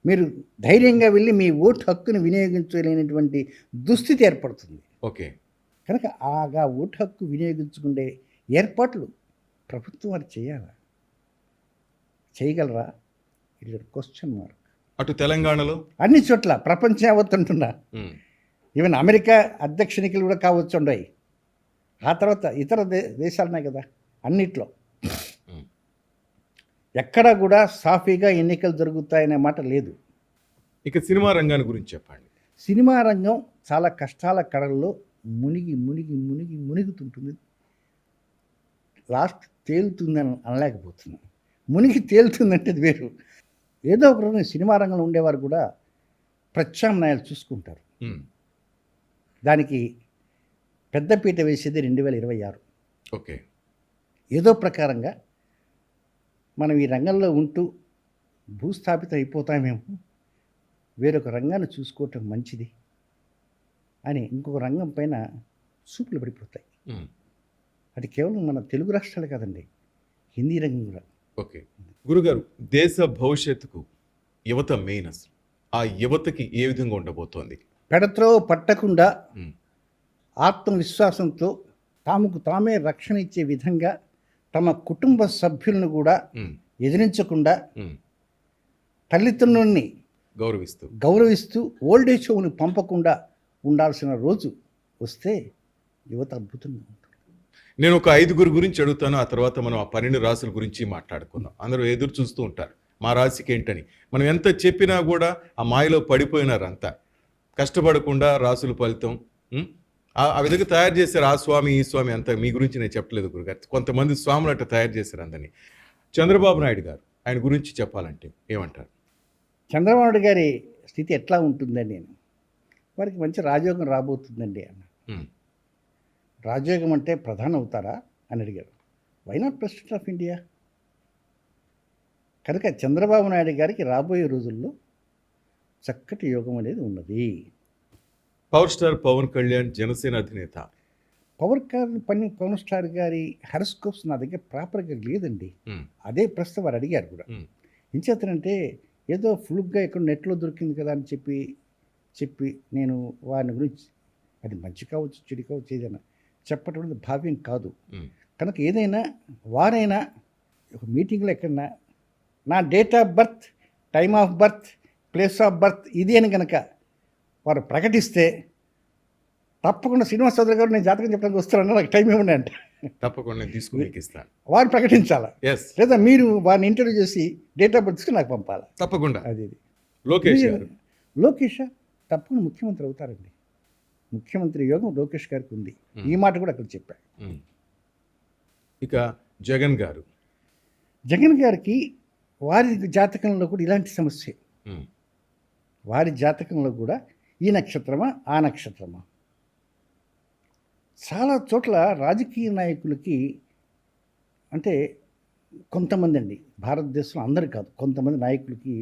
మీరు ధైర్యంగా వెళ్ళి మీ ఓటు హక్కును వినియోగించలేనటువంటి దుస్థితి ఏర్పడుతుంది. ఓకే. కనుక ఆగా ఓటు హక్కు వినియోగించుకునే ఏర్పాట్లు ప్రభుత్వం వారు చేయాలా, చేయగలరా? ఇది క్వశ్చన్ మార్క్. అటు తెలంగాణలో అన్ని చోట్ల ప్రపంచం యావత్తుంటున్నా, ఈవెన్ అమెరికా అధ్యక్ష ఎన్నికలు కూడా కావచ్చు ఉండవు. ఆ తర్వాత ఇతర దేశాలున్నాయి కదా, అన్నిట్లో ఎక్కడా కూడా సాఫీగా ఎన్నికలు జరుగుతాయనే మాట లేదు. ఇక సినిమా రంగాన్ని గురించి చెప్పండి. సినిమా రంగం చాలా కష్టాల కడల్లో మునిగుతుంటుంది. లాస్ట్ తేలుతుందని అనలేకపోతున్నాం. మునిగి తేలుతుందంటే అది వేరు. ఏదో ఒక రోజు సినిమా రంగంలో ఉండేవారు కూడా ప్రత్యామ్నాయాలు చూసుకుంటారు. ఉమ్, దానికి పెద్దపీట వేసేది 2026. ఓకే. ఏదో ప్రకారంగా మనం ఈ రంగంలో ఉంటూ భూస్థాపితం అయిపోతామేమో, వేరొక రంగాన్ని చూసుకోవటం మంచిది అని ఇంకొక రంగం పైన చూపులు పడిపోతాయి. ఉమ్, అది కేవలం మన తెలుగు రాష్ట్రాలు కాదండి, హిందీ రంగం కూడా. ఓకే. గురుగారు, దేశ భవిష్యత్తుకు యువత మెయిన్. అసలు ఆ యువతకి ఏ విధంగా ఉండబోతోంది? పెడత్రో పట్టకుండా ఉమ్, ఆత్మవిశ్వాసంతో తాముకు తామే రక్షణ ఇచ్చే విధంగా తమ కుటుంబ సభ్యులను కూడా ఉమ్, ఎదిరించకుండా ఉమ్, తల్లిదండ్రుల్ని గౌరవిస్తూ గౌరవిస్తూ ఓల్డేజ్ హోమ్ని పంపకుండా ఉండాల్సిన రోజు వస్తే యువత అద్భుతంగా ఉంటుంది. నేను ఒక 5 గురించి అడుగుతాను. ఆ తర్వాత మనం ఆ 12 రాసుల గురించి మాట్లాడుకుందాం. అందరూ ఎదురు చూస్తూ ఉంటారు మా రాశికి ఏంటని. మనం ఎంత చెప్పినా కూడా ఆ మాయలో పడిపోయినారు అంతా. కష్టపడకుండా రాసుల ఫలితం ఆ విధంగా తయారు చేశారు. ఆ స్వామి ఈ స్వామి అంతా మీ గురించి నేను చెప్పలేదు గురుగారు. కొంతమంది స్వాములు అట్లా తయారు చేశారు అందరినీ. చంద్రబాబు నాయుడు గారు, ఆయన గురించి చెప్పాలంటే ఏమంటారు? చంద్రబాబు నాయుడు గారి స్థితి ఎట్లా ఉంటుందని నేను, వారికి మంచి రాజయోగం రాబోతుందండి అన్న. ఉమ్, రాజయోగం అంటే ప్రధాని అవుతారా అని అడిగారు. Why not president of India? కనుక చంద్రబాబు నాయుడు గారికి రాబోయే రోజుల్లో చక్కటి యోగం అనేది ఉన్నది. పవర్ స్టార్ పవన్ కళ్యాణ్, జనసేన అధినేత. పవన్ స్టార్ గారి హెరస్కోప్స్ నా దగ్గర ప్రాపర్గా లేదండి. ఉమ్, అదే ప్రశ్న వారు అడిగారు కూడా. ఉమ్, ఇంచేతనంటే ఏదో ఫ్లూక్గా ఎక్కడ నెట్లో దొరికింది కదా అని చెప్పి నేను వారిని గురించి, అది మంచి కావచ్చు చెడు కావచ్చు ఏదైనా చెప్పటం అనేది భావ్యం కాదు. ఉమ్, కనుక ఏదైనా వారైనా ఒక మీటింగ్లో ఎక్కడన్నా నా date of birth, time of birth, place of birth ఇది అని కనుక వారు ప్రకటిస్తే తప్పకుండా శ్రీనివాస్ చౌదరి గారు నేను జాతకం చెప్పడానికి వస్తారన్నా, నాకు టైం ఇవ్వండి అంటే తప్పకుండా నేను తీసుకుని ఇస్తాను. వారు ప్రకటించాలా, ఎస్, లేదా మీరు వారిని ఇంటర్వ్యూ చేసి డేట్ ఆఫ్ బర్త్ నాకు పంపాలా. తప్పకుండా. అది లోకేష్ గారు. లోకేష్ తప్పకుండా ముఖ్యమంత్రి అవుతారండి. ముఖ్యమంత్రి యోగం లోకేష్ గారికి ఉంది. ఈ మాట కూడా అక్కడ చెప్పాను. ఉమ్. ఇక జగన్ గారు. జగన్ గారికి వారి జాతకంలో కూడా ఇలాంటి సమస్య. ఉమ్, వారి జాతకంలో కూడా ఈ నక్షత్రమా ఆ నక్షత్రమా, చాలా చోట్ల రాజకీయ నాయకులకి అంటే కొంతమంది అండి, భారతదేశంలో అందరు కాదు, కొంతమంది నాయకులకి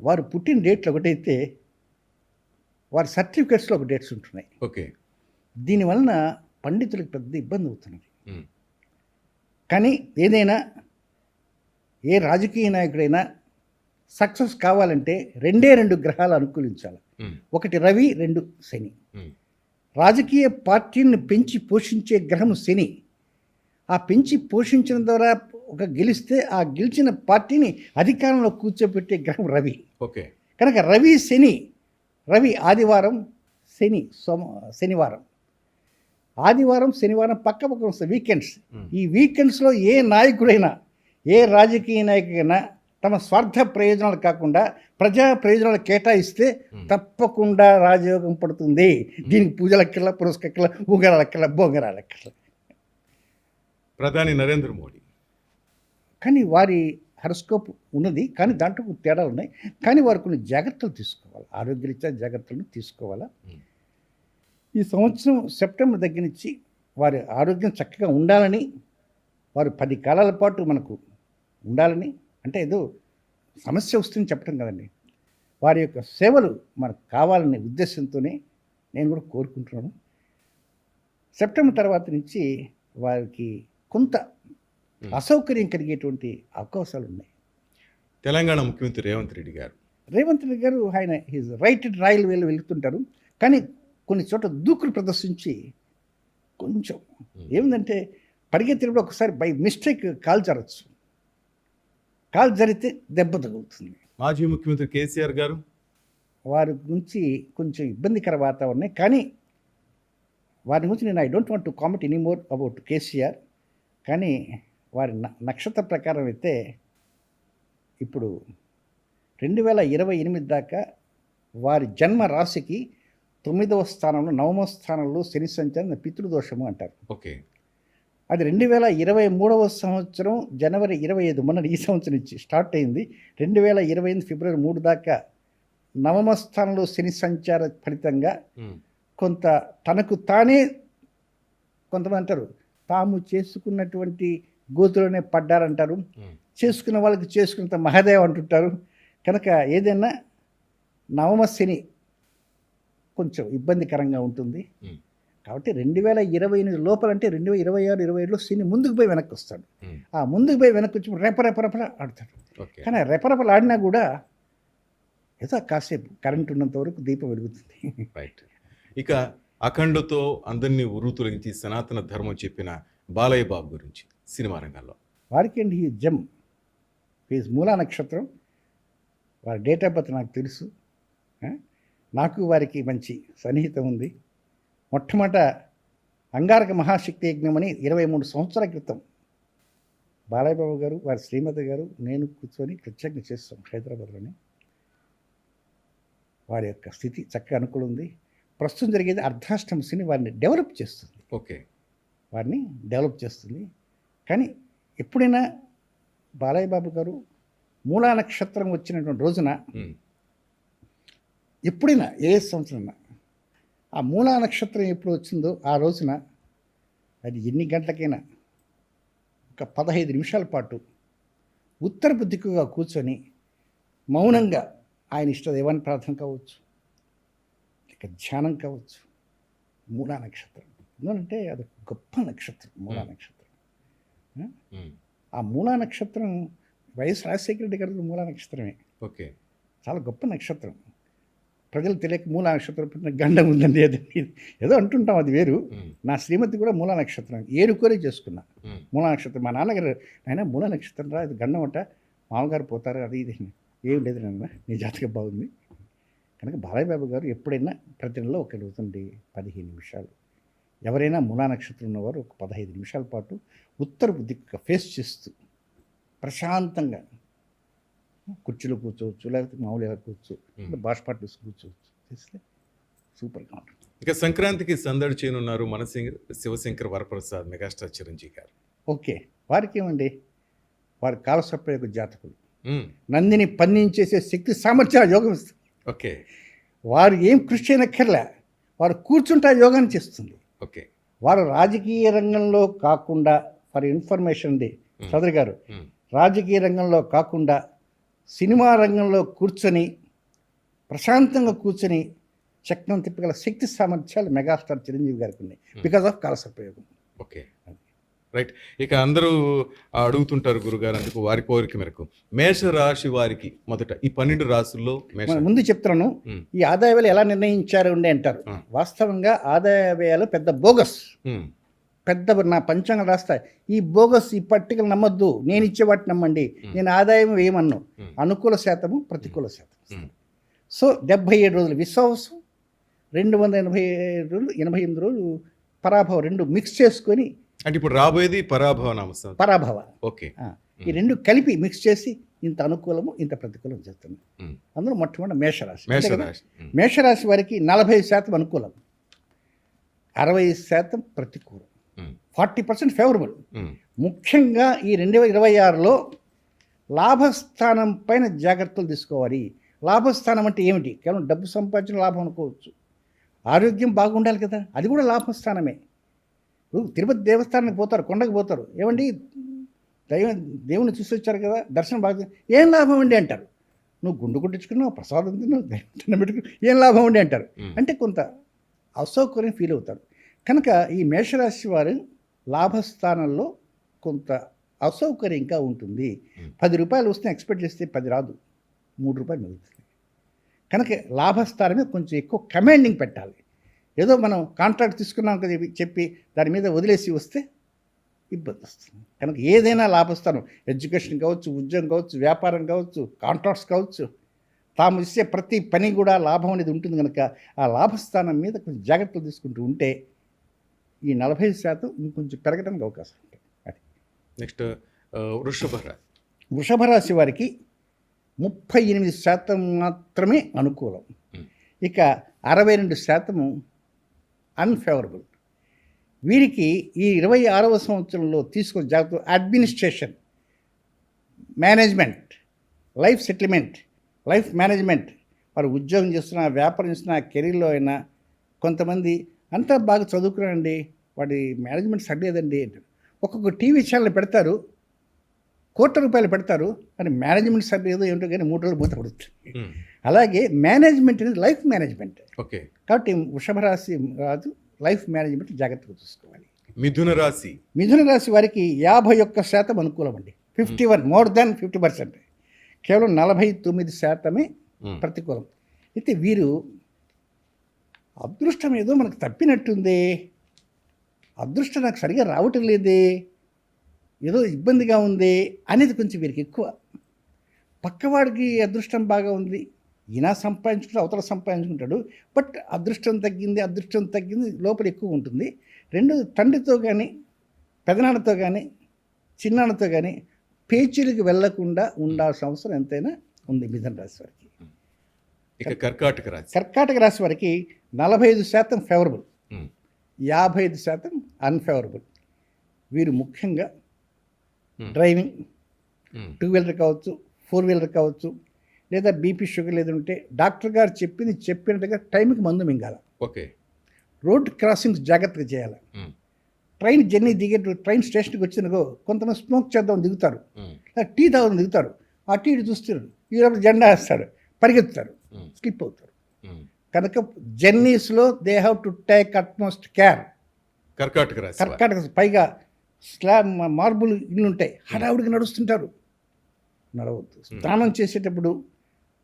వారు పుట్టిన డేట్లు ఒకటైతే వారి సర్టిఫికెట్స్లో ఒక డేట్స్ ఉంటున్నాయి. ఓకే. దీనివలన పండితులకు పెద్ద ఇబ్బంది అవుతున్నది. ఉమ్, కానీ ఏదైనా ఏ రాజకీయ నాయకుడైనా సక్సెస్ కావాలంటే 2 గ్రహాలు అనుకూలించాలి. ఉమ్, ఒకటి రవి, 2 శని. ఉమ్, రాజకీయ పార్టీని పెంచి పోషించే గ్రహం శని. ఆ పెంచి పోషించడం ద్వారా ఒక గెలిస్తే ఆ గెలిచిన పార్టీని అధికారంలో కూర్చోబెట్టే గ్రహం రవి. ఓకే. కనుక రవి శని, రవి ఆదివారం, శని శనివారం, ఆదివారం శనివారం పక్క వస్తాయి వీకెండ్స్. ఈ వీకెండ్స్లో ఏ నాయకుడైనా ఏ రాజకీయ నాయకుడైనా తమ స్వార్థ ప్రయోజనాలు కాకుండా ప్రజా ప్రయోజనాలు కేటాయిస్తే తప్పకుండా రాజయోగం పడుతుంది. దీనికి పూజలెక్కల, పురస్కెక్కల, ఉంగరాలెక్కల, బొంగరాలెక్కల. ప్రధాని నరేంద్ర మోడీ. కానీ వారి హెరస్కోప్ ఉన్నది, కానీ దాంట్లో కొన్ని తేడాలు ఉన్నాయి. కానీ వారు కొన్ని జాగ్రత్తలు తీసుకోవాలి, ఆరోగ్యరీత్యా జాగ్రత్తలు తీసుకోవాలా. ఈ సంవత్సరం సెప్టెంబర్ దగ్గర నుంచి వారి ఆరోగ్యం చక్కగా ఉండాలని, వారు 10 కాలాల పాటు మనకు ఉండాలని, అంటే ఏదో సమస్య వస్తుందని చెప్పడం కదండి, వారి యొక్క సేవలు మనకు కావాలనే ఉద్దేశంతోనే నేను కూడా కోరుకుంటున్నాను. సెప్టెంబర్ తర్వాత నుంచి వారికి కొంత అసౌకర్యం కలిగేటువంటి అవకాశాలు ఉన్నాయి. తెలంగాణ ముఖ్యమంత్రి రేవంత్ రెడ్డి గారు ఆయన హీజ్ రైట్ రాయల్ వేలు వెళ్తుంటారు. కానీ కొన్ని చోట్ల దూకులు ప్రదర్శించి కొంచెం ఏమిటంటే పరిగెత్తినప్పుడు ఒకసారి బై మిస్టేక్ కాలు జరగచ్చు, కాలు జరిగితే దెబ్బ తగులుతుంది. మాజీ ముఖ్యమంత్రి కేసీఆర్ గారు. వారి గురించి కొంచెం ఇబ్బందికర వాతావరణం. కానీ వారి గురించి నేను I don't want to comment anymore about KCR. కానీ వారి నక్షత్ర ప్రకారం అయితే ఇప్పుడు 2028 దాకా వారి జన్మ రాశికి 9వ స్థానంలో 9వ స్థానంలో శని సంచారం పితృదోషము అంటారు. ఓకే. అది 2023వ సంవత్సరం జనవరి 25 మొన్న ఈ సంవత్సరం నుంచి స్టార్ట్ అయింది. 2025 ఫిబ్రవరి 3 దాకా నవమ స్థానంలో శని సంచార ఫలితంగా కొంత తనకు తానే కొంతమంది అంటారు తాము చేసుకున్నటువంటి గోతులోనే పడ్డారంటారు. చేసుకున్న వాళ్ళకి చేసుకున్నంత మహాదేవ్ అంటుంటారు. కనుక ఏదైనా నవమ శని కొంచెం ఇబ్బందికరంగా ఉంటుంది. కాబట్టి 2028 లోపలంటే 2026, 27లో శని ముందుకు పోయి వెనక్కి వస్తాడు. ఆ ముందుకు పోయి వెనక్కి వచ్చి రెపరెపరెపల ఆడతాడు. కానీ రెపరెపలు ఆడినా కూడా ఏదో కాసేపు కరెంట్ ఉన్నంత వరకు దీపం వెలుగుతుంది. రైట్. ఇక అఖండతో అందరినీ ఉర్రూతొలగించి సనాతన ధర్మం చెప్పిన బాలయ్య బాబు గురించి సినిమా రంగంలో. వారికి అండి ఈ జమ్ ఈజ్ మూలా నక్షత్రం. వారి డేట్ ఆఫ్ బర్త్ నాకు తెలుసు. నాకు వారికి మంచి సన్నిహితం ఉంది. మొట్టమొదట అంగారక మహాశక్తి యజ్ఞం అని 23 సంవత్సరాల క్రితం బాలయ్య బాబు గారు వారి శ్రీమతి గారు నేను కూర్చొని ప్రత్యేకంగా చేస్తాం హైదరాబాద్లోనే. వారి యొక్క స్థితి చక్కగా అనుకూలం ఉంది. ప్రస్తుతం జరిగేది అర్ధాష్టమ శని వారిని డెవలప్ చేస్తుంది. ఓకే, వారిని డెవలప్ చేస్తుంది. కానీ ఎప్పుడైనా బాలయ్య బాబు గారు మూలా నక్షత్రం వచ్చినటువంటి రోజున ఎప్పుడైనా ఏ సంవత్సరం ఆ మూలా నక్షత్రం ఎప్పుడు వచ్చిందో ఆ రోజున అది ఎన్ని గంటలకైనా ఒక 15 నిమిషాల పాటు ఉత్తరపు దిక్కుగా కూర్చొని మౌనంగా ఆయన ఇష్ట దైవాన్ని ప్రార్థన కావచ్చు, ఇక ధ్యానం కావచ్చు. మూలా నక్షత్రం ఎందుకంటే అది గొప్ప నక్షత్రం మూలా నక్షత్రం. ఆ మూలా నక్షత్రం వైఎస్ రాజశేఖర రెడ్డి గారి మూలా నక్షత్రమే. ఓకే, చాలా గొప్ప నక్షత్రం. ప్రజలు తెలియక మూలా నక్షత్రం పుట్టిన గండం ఉందండి అది ఏదో అంటుంటాం, అది వేరు. నా శ్రీమతి కూడా మూలా నక్షత్రం ఏరుకోరే చేసుకున్నా. మూలా నక్షత్రం మా నాన్నగారు ఆయన మూలా నక్షత్రం రా ఇది గండం అంట మామగారు పోతారు అది ఇది ఏం లేదు నాన్న నీ జాతకం బాగుంది. కనుక బాలయ్య బాబు గారు ఎప్పుడైనా ప్రతి నెలలో ఒక రోజుండి 15 నిమిషాలు ఎవరైనా మూలా నక్షత్రం ఉన్నవారు ఒక 15 నిమిషాల పాటు ఉత్తరపు దిక్కు ఫేస్ చేస్తూ ప్రశాంతంగా కుర్చీలో కూర్చోవచ్చు, లేకపోతే మామూలుగా కూర్చోవచ్చు, బాష్పాటు వేసి కూర్చోవచ్చు, చేస్తే సూపర్గా ఉంటుంది. ఇక సంక్రాంతికి సందడి చేయనున్నారు మన శివశంకర్ వరప్రసాద్ మెగాస్టార్ చిరంజీవి గారు. ఓకే, వారికి ఏమండి వారి కాలసర్పయోగ జాతకులు. నందిని పన్నించేసే శక్తి సామర్థ్యాల యోగం ఇస్తుంది. ఓకే, వారు ఏం కృషి చేయనక్కర్లే, వారు కూర్చుంటే యోగాన్ని చేస్తుంది. ఓకే, వారు రాజకీయ రంగంలో కాకుండా ఫర్ ఇన్ఫర్మేషన్ ది చౌదరి గారు రాజకీయ రంగంలో కాకుండా సినిమా రంగంలో కూర్చొని ప్రశాంతంగా కూర్చొని చక్రం తిప్పగల శక్తి సామర్థ్యాలు మెగాస్టార్ చిరంజీవి గారికి ఉన్నాయి బికాజ్ ఆఫ్ కాలసర్పయోగం. Okay, right. ఇక అందరూ అడుగుతుంటారు గురుగారు, అందుకు వారి కోరిక మేరకు మేషరాశి వారికి మొదట ఈ 12 రాశుల్లో ముందు చెప్తున్నాను ఈ ఆదాయ వ్యయాలు ఎలా నిర్ణయించారు ఉండే అంటారు. వాస్తవంగా ఆదాయ వ్యయాలు పెద్ద బోగస్, పెద్ద నా పంచాంగం రాస్తా ఈ బోగస్ ఈ పట్టికలు నమ్మద్దు, నేను ఇచ్చే వాటిని నమ్మండి, నేను ఆదాయం వేయమన్ను, అనుకూల శాతము ప్రతికూల శాతం. సో 77 రోజులు విశ్వాసం, 285 రోజులు 88 రోజులు పరాభవం, రెండు మిక్స్ చేసుకొని అంటే ఇప్పుడు రాబోయేది పరాభవ. ఓకే, ఈ రెండు కలిపి మిక్స్ చేసి ఇంత అనుకూలము ఇంత ప్రతికూలం చేస్తుంది. అందులో మొట్టమొదటి మేషరాశి. మేషరాశి వారికి 40% అనుకూలం, 60% ప్రతికూలం, 40% ఫేవరబుల్. ముఖ్యంగా ఈ 2026లో లాభస్థానం పైన జాగ్రత్తలు తీసుకోవాలి. లాభస్థానం అంటే ఏమిటి? కేవలం డబ్బు సంపాదించిన లాభం అనుకోవచ్చు. ఆరోగ్యం బాగుండాలి కదా, అది కూడా లాభస్థానమే. తిరుపతి దేవస్థానానికి పోతారు, కొండకు పోతారు, ఏమండి దేవుని చూసి వచ్చారు కదా దర్శనం బాగా, ఏం లాభం అండి అంటారు. నువ్వు గుండు కొట్టించుకున్నావు, ప్రసాదం తిన్నావు, దైవం పెట్టుకున్నావు, ఏం లాభం అండి అంటారు. అంటే కొంత అసౌకర్యం ఫీల్ అవుతారు. కనుక ఈ మేషరాశి వారు లాభస్థానంలో కొంత అసౌకర్యంగా ఉంటుంది. 10 రూపాయలు వస్తే ఎక్స్పెక్ట్ చేస్తే 10 రాదు, 3 రూపాయలు మిగులుతుంది. కనుక లాభస్థానమే కొంచెం ఎక్కువ కమాండింగ్ పెట్టాలి. ఏదో మనం కాంట్రాక్ట్ తీసుకున్నాం కదా చెప్పి దాని మీద వదిలేసి వస్తే ఇబ్బంది వస్తుంది. కనుక ఏదైనా లాభస్థానం, ఎడ్యుకేషన్ కావచ్చు, ఉద్యోగం కావచ్చు, వ్యాపారం కావచ్చు, కాంట్రాక్ట్స్ కావచ్చు, తాము ఇచ్చే ప్రతి పని కూడా లాభం అనేది ఉంటుంది. కనుక ఆ లాభస్థానం మీద కొంచెం జాగ్రత్తలు తీసుకుంటూ ఉంటే ఈ 40% ఇంకొంచెం పెరగడానికి అవకాశం ఉంటుంది. అది నెక్స్ట్ వృషభ రాశి వారికి 38% మాత్రమే అనుకూలం, ఇక 62% అన్ఫేవరబుల్. వీరికి ఈ 26వ సంవత్సరంలో తీసుకున్న జాగ్రత్త administration, management, life settlement, life management, వారు ఉద్యోగం చేస్తున్నా, వ్యాపారం చేస్తున్నా, కెరీర్లో అయినా కొంతమంది అంతా బాగా చదువుకున్నారండి, వాడి మేనేజ్మెంట్ సరిలేదండి అంటారు. ఒక్కొక్క టీవీ ఛానల్ పెడతారు, ₹1,00,00,000 పెడతారు, కానీ మేనేజ్మెంట్ సరిలేదో ఏంటో కానీ 3 రోజులు మూత పడుతుంది. అలాగే మేనేజ్మెంట్ అనేది లైఫ్ మేనేజ్మెంట్. ఓకే. కాబట్టి వృషభ రాశి రాజు లైఫ్ మేనేజ్మెంట్ జాగ్రత్తగా చూసుకోవాలి. మిథున రాశి. మిథున రాశి వారికి 51% అనుకూలం అండి. 51 మోర్ దాన్ 50%. కేవలం 49% ప్రతికూలం. అయితే వీరు అదృష్టం ఏదో మనకు తప్పినట్టుంది, అదృష్టం నాకు సరిగా రావటం లేదే, ఏదో ఇబ్బందిగా ఉంది అనేది కొంచెం వీరికి ఎక్కువ. పక్కవాడికి అదృష్టం బాగా ఉంది, ఈయన సంపాదించుకుంటాడు, అవతల సంపాదించుకుంటాడు, బట్ అదృష్టం తగ్గింది లోపల ఎక్కువ ఉంటుంది. రెండు, తండ్రితో కానీ పెదనాన్నతో కానీ చిన్నాన్నతో కానీ పేచీలకు వెళ్లకుండా ఉండాల్సిన అవసరం ఎంతైనా ఉంది మిథున రాశి వారికి. ఇక కర్కాటక రాశి. కర్కాటక రాశి వారికి 45% ఫేవరబుల్, 55% అన్ఫేవరబుల్. వీరు ముఖ్యంగా డ్రైవింగ్, 2 వీలర్ కావచ్చు, 4 వీలర్ కావచ్చు, లేదా బీపీ షుగర్ లేదంటే డాక్టర్ గారు చెప్పినట్టుగా టైంకి మందు మింగాల. ఓకే. రోడ్ క్రాసింగ్స్ జాగ్రత్తగా చేయాలి. ట్రైన్ జర్నీ ట్రైన్ స్టేషన్కి వచ్చినకో కొంతమంది స్మోక్ చేద్దాం దిగుతారు, టీ తాగుదాం దిగుతారు, ఆ టీ చూస్తారు, ఈ లోపల జెండా వేస్తారు, పరిగెత్తుతారు, స్లిప్ అవుతారు. కనుక జర్నీస్లో they have to take utmost care. కర్కాటక రాశి. కర్కాటక పైగా స్లాబ్ మార్బుల్ ఇల్లు ఉంటాయి, హడావుడికి నడుస్తుంటారు, నడవద్దు. స్నానం చేసేటప్పుడు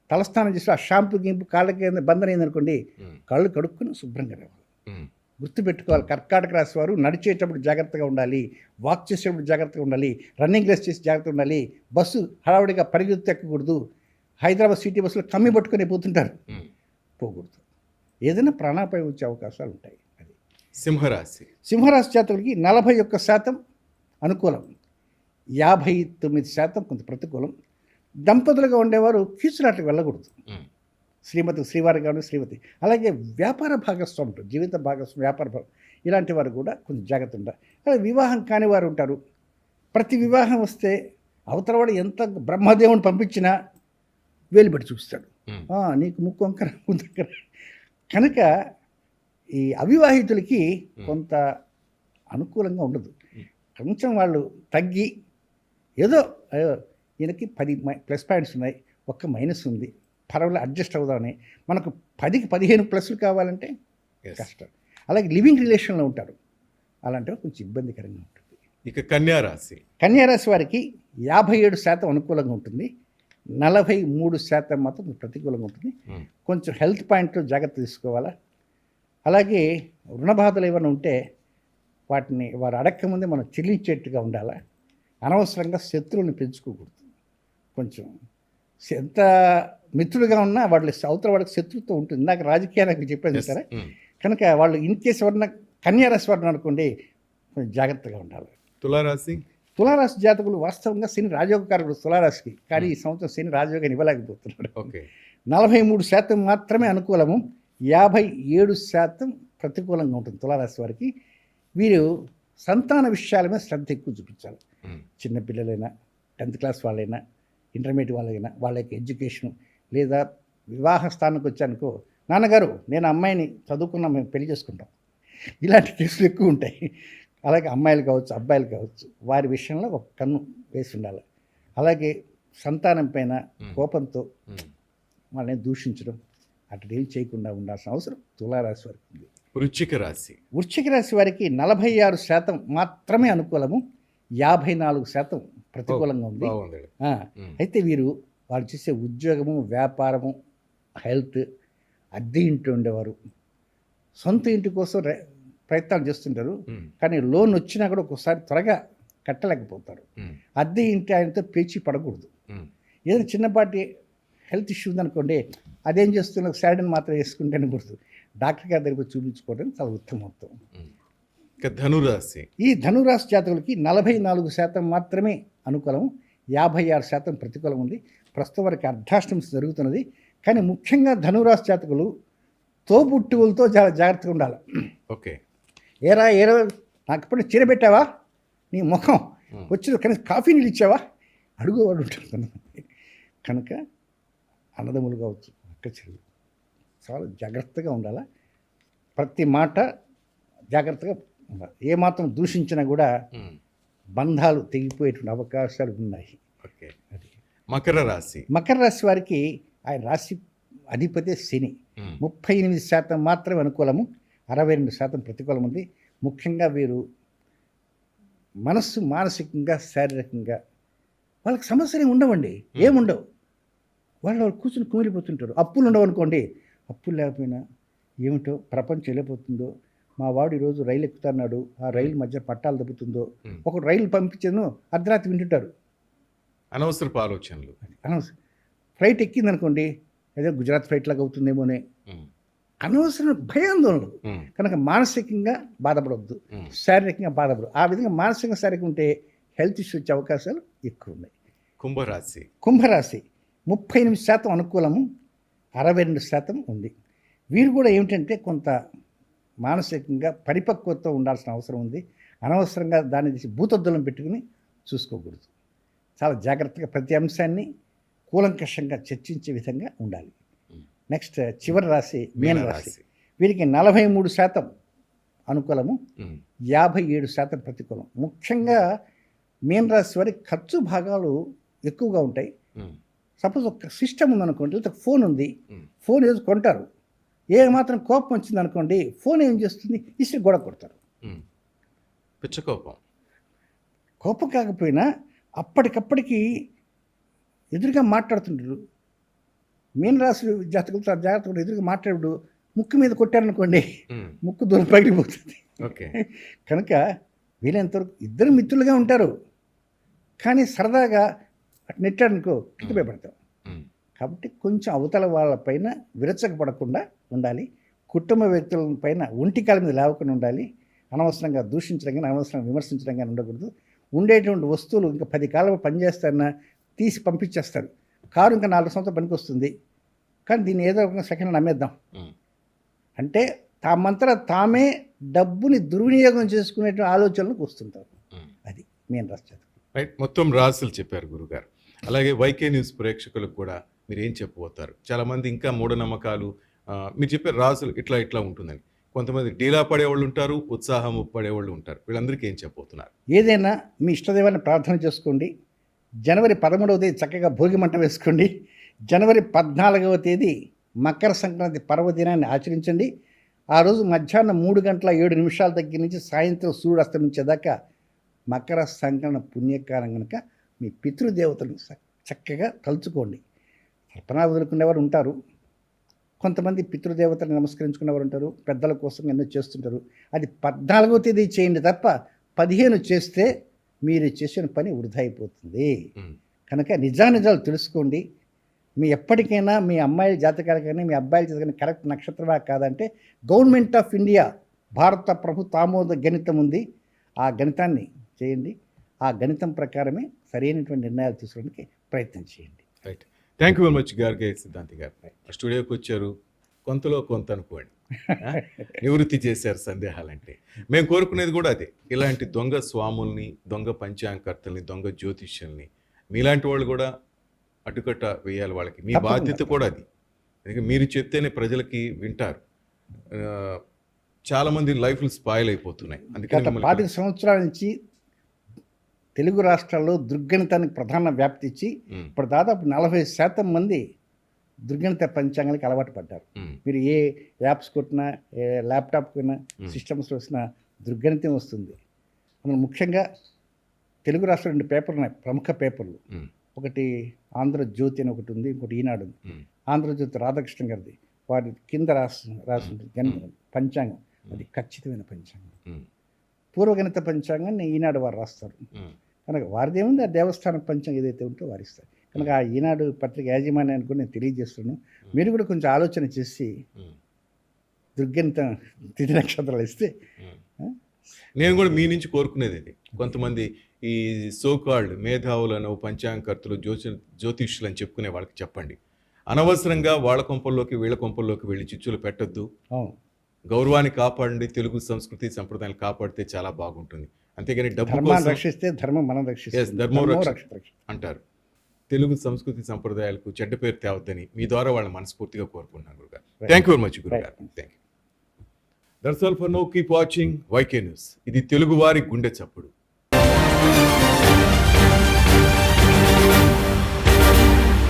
తలస్నానం చేసి ఆ షాంపూ గింపు కాళ్ళకి బంధన అయిందనుకోండి, కళ్ళు కడుక్కుని శుభ్రంగా రావాలి. గుర్తుపెట్టుకోవాలి, కర్కాటక రాశి వారు నడిచేటప్పుడు జాగ్రత్తగా ఉండాలి, వాక్ చేసేటప్పుడు జాగ్రత్తగా ఉండాలి, రన్నింగ్ రేస్ చేసి జాగ్రత్తగా ఉండాలి, బస్సు హడావుడిగా పరిగెత్తు ఎక్కకూడదు. హైదరాబాద్ సిటీ బస్సులో కమ్మి పట్టుకొని పోతుంటారు, పోకూడదు. ఏదైనా ప్రాణాపాయం వచ్చే అవకాశాలు ఉంటాయి. అది సింహరాశి. సింహరాశి జాతకులకి 41% అనుకూలం, 59% కొంత ప్రతికూలం. దంపతులుగా ఉండేవారు కీచులాట్లకు వెళ్ళకూడదు, శ్రీవారి కానీ శ్రీమతి. అలాగే వ్యాపార భాగస్వాములు, జీవిత భాగస్వామి, వ్యాపార ఇలాంటి వారు కూడా కొంచెం జాగ్రత్త ఉంటారు. అలాగే వివాహం కాని వారు ఉంటారు. ప్రతి వివాహం వస్తే అవతల వాడు ఎంత బ్రహ్మదేవుని పంపించినా వేలు పెట్టి చూపిస్తాడు, నీకు ముక్కు వంకర దగ్గర. కనుక ఈ అవివాహితులకి కొంత అనుకూలంగా ఉండదు. కొంచెం వాళ్ళు తగ్గి ఏదో ఈయనకి 10 ప్లస్ పాయింట్స్ ఉన్నాయి, ఒక్క మైనస్ ఉంది, పర్వాలేదు అడ్జస్ట్ అవుదామని. మనకు 10కి 15 ప్లస్లు కావాలంటే కష్టం. అలాగే లివింగ్ రిలేషన్లో ఉంటారు, అలాంటివి కొంచెం ఇబ్బందికరంగా ఉంటుంది. ఇక కన్యారాశి. కన్యారాశి వారికి 57% అనుకూలంగా ఉంటుంది, 43% మాత్రం ప్రతికూలంగా ఉంటుంది. కొంచెం హెల్త్ పాయింట్లో జాగ్రత్త తీసుకోవాలా. అలాగే రుణ బాధలు ఏమైనా ఉంటే వాటిని వారు అడక్కముందే మనం చెల్లించేట్టుగా ఉండాలా. అనవసరంగా శత్రువుని పెంచుకోకూడదు. కొంచెం ఎంత మిత్రులుగా ఉన్నా వాళ్ళ అవతల వాళ్ళకి శత్రుత్వం ఉంటుంది. ఇందాక రాజకీయాలకు చెప్పాను సరే. కనుక వాళ్ళు ఇన్ కేసు ఎవరన్నా కన్యారాశి వారిని అనుకోండి, కొంచెం జాగ్రత్తగా ఉండాలి. తులారాశి. తులారాశి జాతకులు వాస్తవంగా శని రాజయోగకారుడు తులారాశికి, కానీ ఈ సంవత్సరం శని రాజయోగాన్ని ఇవ్వలేకపోతున్నాడు. 43% మాత్రమే అనుకూలము, 57% ప్రతికూలంగా ఉంటుంది తులారాశి వారికి. వీరు సంతాన విషయాల మీద శ్రద్ధ ఎక్కువ చూపించాలి. చిన్నపిల్లలైనా, 10th క్లాస్ వాళ్ళైనా, ఇంటర్మీడియట్ వాళ్ళైనా, వాళ్ళ యొక్క ఎడ్యుకేషను, లేదా వివాహ స్థానానికి వచ్చానుకో, నాన్నగారు నేను అమ్మాయిని చదువుకున్నా, మేము పెళ్లి చేసుకుంటాం, ఇలాంటి కేసులు ఎక్కువ ఉంటాయి. అలాగే అమ్మాయిలు కావచ్చు, అబ్బాయిలు కావచ్చు, వారి విషయంలో ఒక కన్ను వేసి ఉండాలి. అలాగే సంతానం పైన కోపంతో వాళ్ళని దూషించడం అట్లా ఏం చేయకుండా ఉండాల్సిన అవసరం తులారాశి వారికి ఉంది. వృశ్చిక రాశి. వృశ్చిక రాశి వారికి 46% మాత్రమే అనుకూలము, 54% ప్రతికూలంగా ఉంది. అయితే వీరు వాళ్ళు చేసే ఉద్యోగము, వ్యాపారము, హెల్త్, అద్దె ఇంట్లో ఉండేవారు, సొంత ఇంటి కోసం ప్రయత్నాలు చేస్తుంటారు, కానీ లోన్ వచ్చినా కూడా ఒక్కోసారి త్వరగా కట్టలేకపోతారు. అద్దె ఇంటి ఆయనతో పేచీ పడకూడదు. ఏదైనా చిన్నపాటి హెల్త్ ఇష్యూ ఉందనుకోండి, అదేం చేస్తున్నా శాలరీని మాత్రం వేసుకుంటేనే కూడదు, డాక్టర్ గారి దగ్గర చూపించుకోవడం చాలా ఉత్తమం. ధనురాశి. ఈ ధనురాశి జాతకులకి 44% మాత్రమే అనుకూలం, 56% ప్రతికూలం ఉంది. ప్రస్తుతం వరకు అర్ధాష్టమి జరుగుతున్నది. కానీ ముఖ్యంగా ధనురాశి జాతకులు తోబుట్టువులతో చాలా జాగ్రత్తగా ఉండాలి. ఓకే. ఏరా నాకు ఇప్పుడు చీర పెట్టావా, నీ ముఖం వచ్చి కనీసం కాఫీ నీళ్ళు ఇచ్చావా అడుగువాడు ఉంటారు కొంతమంది. కనుక అన్నదమ్ములు కావచ్చు, అక్క చెల్లి, చాలా జాగ్రత్తగా ఉండాలా. ప్రతి మాట జాగ్రత్తగా ఉండాలి. ఏమాత్రం దూషించినా కూడా బంధాలు తెగిపోయేటువంటి అవకాశాలు ఉన్నాయి. ఓకే. మకర రాశి. మకర రాశి వారికి ఆయన రాశి అధిపతి శని. 38% మాత్రమే అనుకూలము, 62% ప్రతికూలం ఉంది. ముఖ్యంగా వీరు మనస్సు మానసికంగా శారీరకంగా వాళ్ళకి సమస్యలు ఉండవండి, ఏముండవు. వాళ్ళు కూర్చుని కుమిలిపోతుంటారు. అప్పులు ఉండవు అనుకోండి, అప్పులు లేకపోయినా ఏమిటో ప్రపంచం వెళ్ళిపోతుందో, మా వాడు ఈరోజు రైలు ఎక్కుతున్నాడు, ఆ రైలు మధ్య పట్టాలు దెబ్బతుందో, ఒక రైలు పంపించాను అర్ధరాత్రి వింటుంటారు. అనవసరపు ఆలోచనలు. అనవసరం. ఫ్లైట్ ఎక్కిందనుకోండి, ఏదో గుజరాత్ ఫ్లైట్ లాగా అవుతుందేమోనే, అనవసరం భయాందోళనలు. కనుక మానసికంగా బాధపడవద్దు, శారీరకంగా బాధపడదు. ఆ విధంగా మానసికంగా శారీరకంగా ఉంటే హెల్త్ ఇష్యూ వచ్చే అవకాశాలు ఎక్కువ ఉన్నాయి. కుంభరాశి. కుంభరాశి 38% అనుకూలము, 62% ఉంది. వీరు కూడా ఏమిటంటే కొంత మానసికంగా పరిపక్వత ఉండాల్సిన అవసరం ఉంది. అనవసరంగా దాన్ని తీసి భూతద్దులం పెట్టుకుని చూసుకోకూడదు. చాలా జాగ్రత్తగా ప్రతి అంశాన్ని కూలంకషంగా చర్చించే విధంగా ఉండాలి. నెక్స్ట్ చివరి రాశి మీనరాశి. వీరికి 43% అనుకూలము, 57% ప్రతికూలం. ముఖ్యంగా మీనరాశి వారికి ఖర్చు భాగాలు ఎక్కువగా ఉంటాయి. సపోజ్ ఒక సిస్టమ్ ఉందనుకోండి, ఒక ఫోన్ ఉంది, ఫోన్ ఏదో కొంటారు, ఏ మాత్రం కోపం వచ్చింది అనుకోండి, ఫోన్ ఏం చేస్తుంది, ఇసి గొడవ కొడతారు. పిచ్చ కోపం. కోపం కాకపోయినా అప్పటికప్పటికి ఎదురుగా మాట్లాడుతుంటారు. మీనరాశి జాతకులతో జాగ్రత్తగా ఎదురుగా మాట్లాడు, ముక్కు మీద కొట్టారనుకోండి, ముక్కు దూరం పగిలిపోతుంది. ఓకే. కనుక వీలైనంతవరకు ఇద్దరు మిత్రులుగా ఉంటారు, కానీ సరదాగా అటు నెట్టారనుకో కింద భయపడతాం. కాబట్టి కొంచెం అవతల వాళ్ళపైన విరచకపడకుండా ఉండాలి. కుటుంబ వ్యక్తుల పైన ఒంటికాల మీద లేవకుండా ఉండాలి. అనవసరంగా దూషించడం కానీ అనవసరంగా విమర్శించడం కానీ ఉండకూడదు. ఉండేటువంటి వస్తువులు ఇంకా 10 కాలం పనిచేస్తారన్నా తీసి పంపించేస్తారు. కారు ఇంకా 4 సంవత్సరాలు పనికి వస్తుంది, కానీ దీన్ని ఏదో ఒక సెకండ్ అమ్మేద్దాం అంటే తామంతటా తామే డబ్బుని దుర్వినియోగం చేసుకునే ఆలోచనలకు వస్తుంటారు. అది మెయిన్ రాశి. రైట్. మొత్తం రాశులు చెప్పారు గురుగారు. అలాగే వైకే న్యూస్ ప్రేక్షకులకు కూడా మీరు ఏం చెప్పబోతారు? చాలామంది ఇంకా మూఢనమ్మకాలు, మీరు చెప్పే రాసులు ఇట్లా ఇట్లా ఉంటుందని, కొంతమంది డీలా పడేవాళ్ళు ఉంటారు, ఉత్సాహం పడేవాళ్ళు ఉంటారు. వీళ్ళందరికీ ఏం చెప్పబోతున్నారు? ఏదైనా మీ ఇష్టదైవాన్ని ప్రార్థన చేసుకోండి. జనవరి 13వ తేదీ చక్కగా భోగి మంట వేసుకోండి. జనవరి 14వ తేదీ మకర సంక్రాంతి పర్వదినాన్ని ఆచరించండి. ఆ రోజు మధ్యాహ్నం 3:07 దగ్గర నుంచి సాయంత్రం సూర్యుడు అస్తమించేదాకా మకర సంక్రాంతి పుణ్యకాలం కనుక మీ పితృదేవతలను చక్కగా తలుచుకోండి. తర్పణాలు వదులుకునేవారు ఉంటారు, కొంతమంది పితృదేవతలను నమస్కరించుకునేవారు ఉంటారు, పెద్దల కోసం ఎన్నో చేస్తుంటారు. అది 14వ తేదీ చేయండి తప్ప 15 చేస్తే మీరు చేసిన పని వృధా అయిపోతుంది. కనుక నిజానిజాలు తెలుసుకోండి. మీ ఎప్పటికైనా మీ అమ్మాయిల జాతకాలు కానీ మీ అబ్బాయిల జాతకాలు కరెక్ట్ నక్షత్రమా కాదంటే గవర్నమెంట్ ఆఫ్ ఇండియా భారత ప్రభుత్వ ఆమోద గణితం ఉంది, ఆ గణితాన్ని చేయండి. ఆ గణితం ప్రకారమే సరైనటువంటి నిర్ణయాలు తీసుకోవడానికి ప్రయత్నం చేయండి. Right. Thank you very much Garge Siddhanti garu. స్టూడియోకి వచ్చారు, కొంతలో కొంత అనుకోండి, నివృత్తి చేశారు సందేహాలంటే. మేము కోరుకునేది కూడా అదే, ఇలాంటి దొంగ స్వాముల్ని, దొంగ పంచాంగకర్తల్ని, దొంగ జ్యోతిష్యుల్ని మీలాంటి వాళ్ళు కూడా అడ్డుకట్ట వేయాలి. వాళ్ళకి మీ బాధ్యత కూడా అది. ఎందుకంటే మీరు చెప్తేనే ప్రజలకి వింటారు. చాలామంది లైఫ్లు స్పాయిల్ అయిపోతున్నాయి. గత 25 సంవత్సరాల నుంచి తెలుగు రాష్ట్రాల్లో దుర్గణితానికి ప్రధాన వ్యాప్తి ఇచ్చి ఇప్పుడు దాదాపు 40% మంది దుర్గణిత పంచాంగానికి అలవాటు పడ్డారు. మీరు ఏ యాప్స్ కొట్టినా, ఏ ల్యాప్టాప్ కొట్టినా, సిస్టమ్స్ వచ్చినా దుర్గణితం వస్తుంది. అందులో ముఖ్యంగా తెలుగు రాష్ట్రంలో 2 పేపర్లు ఉన్నాయి, ప్రముఖ పేపర్లు. ఒకటి ఆంధ్రజ్యోతి అని ఒకటి ఉంది, ఇంకోటి ఈనాడు ఉంది. ఆంధ్రజ్యోతి రాధాకృష్ణ గారిది, వారి కింద రాసి పంచాంగం అది ఖచ్చితమైన పంచాంగం. పూర్వగణిత పంచాంగాన్ని ఈనాడు వారు రాస్తారు. కనుక వారిదేముంది, ఆ దేవస్థాన పంచాంగం ఏదైతే ఉంటో వారిస్తారు. కనుక ఆ ఈనాడు పత్రిక యాజమాన్యాన్ని కూడా నేను తెలియజేస్తున్నాను. మీరు కూడా కొంచెం ఆలోచన చేసి దుర్గణిత తిథి నక్షత్రాలు ఇస్తే. నేను కూడా మీ నుంచి కోరుకునేది ఇది. కొంతమంది ఈ సోకాల్డ్ మేధావులను, పంచాంగకర్తలు, జ్యోతిష్యులు అని చెప్పుకునే వాళ్ళకి చెప్పండి, అనవసరంగా వాళ్ళ కొంపల్లోకి వీళ్ళ కొంపల్లోకి వెళ్ళి చిచ్చులు పెట్టద్దు. గౌరవాన్ని కాపాడండి, తెలుగు సంస్కృతి సంప్రదాయాలు కాపాడితే చాలా బాగుంటుంది. అంతేగాని డబ్బు ధర్మాన్ని కోసం రక్షిస్తే ధర్మం మనం Yes, రక్షిస్తుంది. ధర్మం ధర్మం రక్ష- రక్షిత రక్ష. అంటారు. తెలుగు సంస్కృతి సంప్రదాయాలకు చెడ్డ పేరు తేవద్దని మీ ద్వారా వాళ్ళని మనస్ఫూర్తిగా కోరుకుంటున్నాను గురుగారు. థ్యాంక్ యూ వెరీ మచ్ గురుగారు. Thank you. That's all for now. Keep watching YK news. ఇది తెలుగు వారి గుండె చప్పుడు.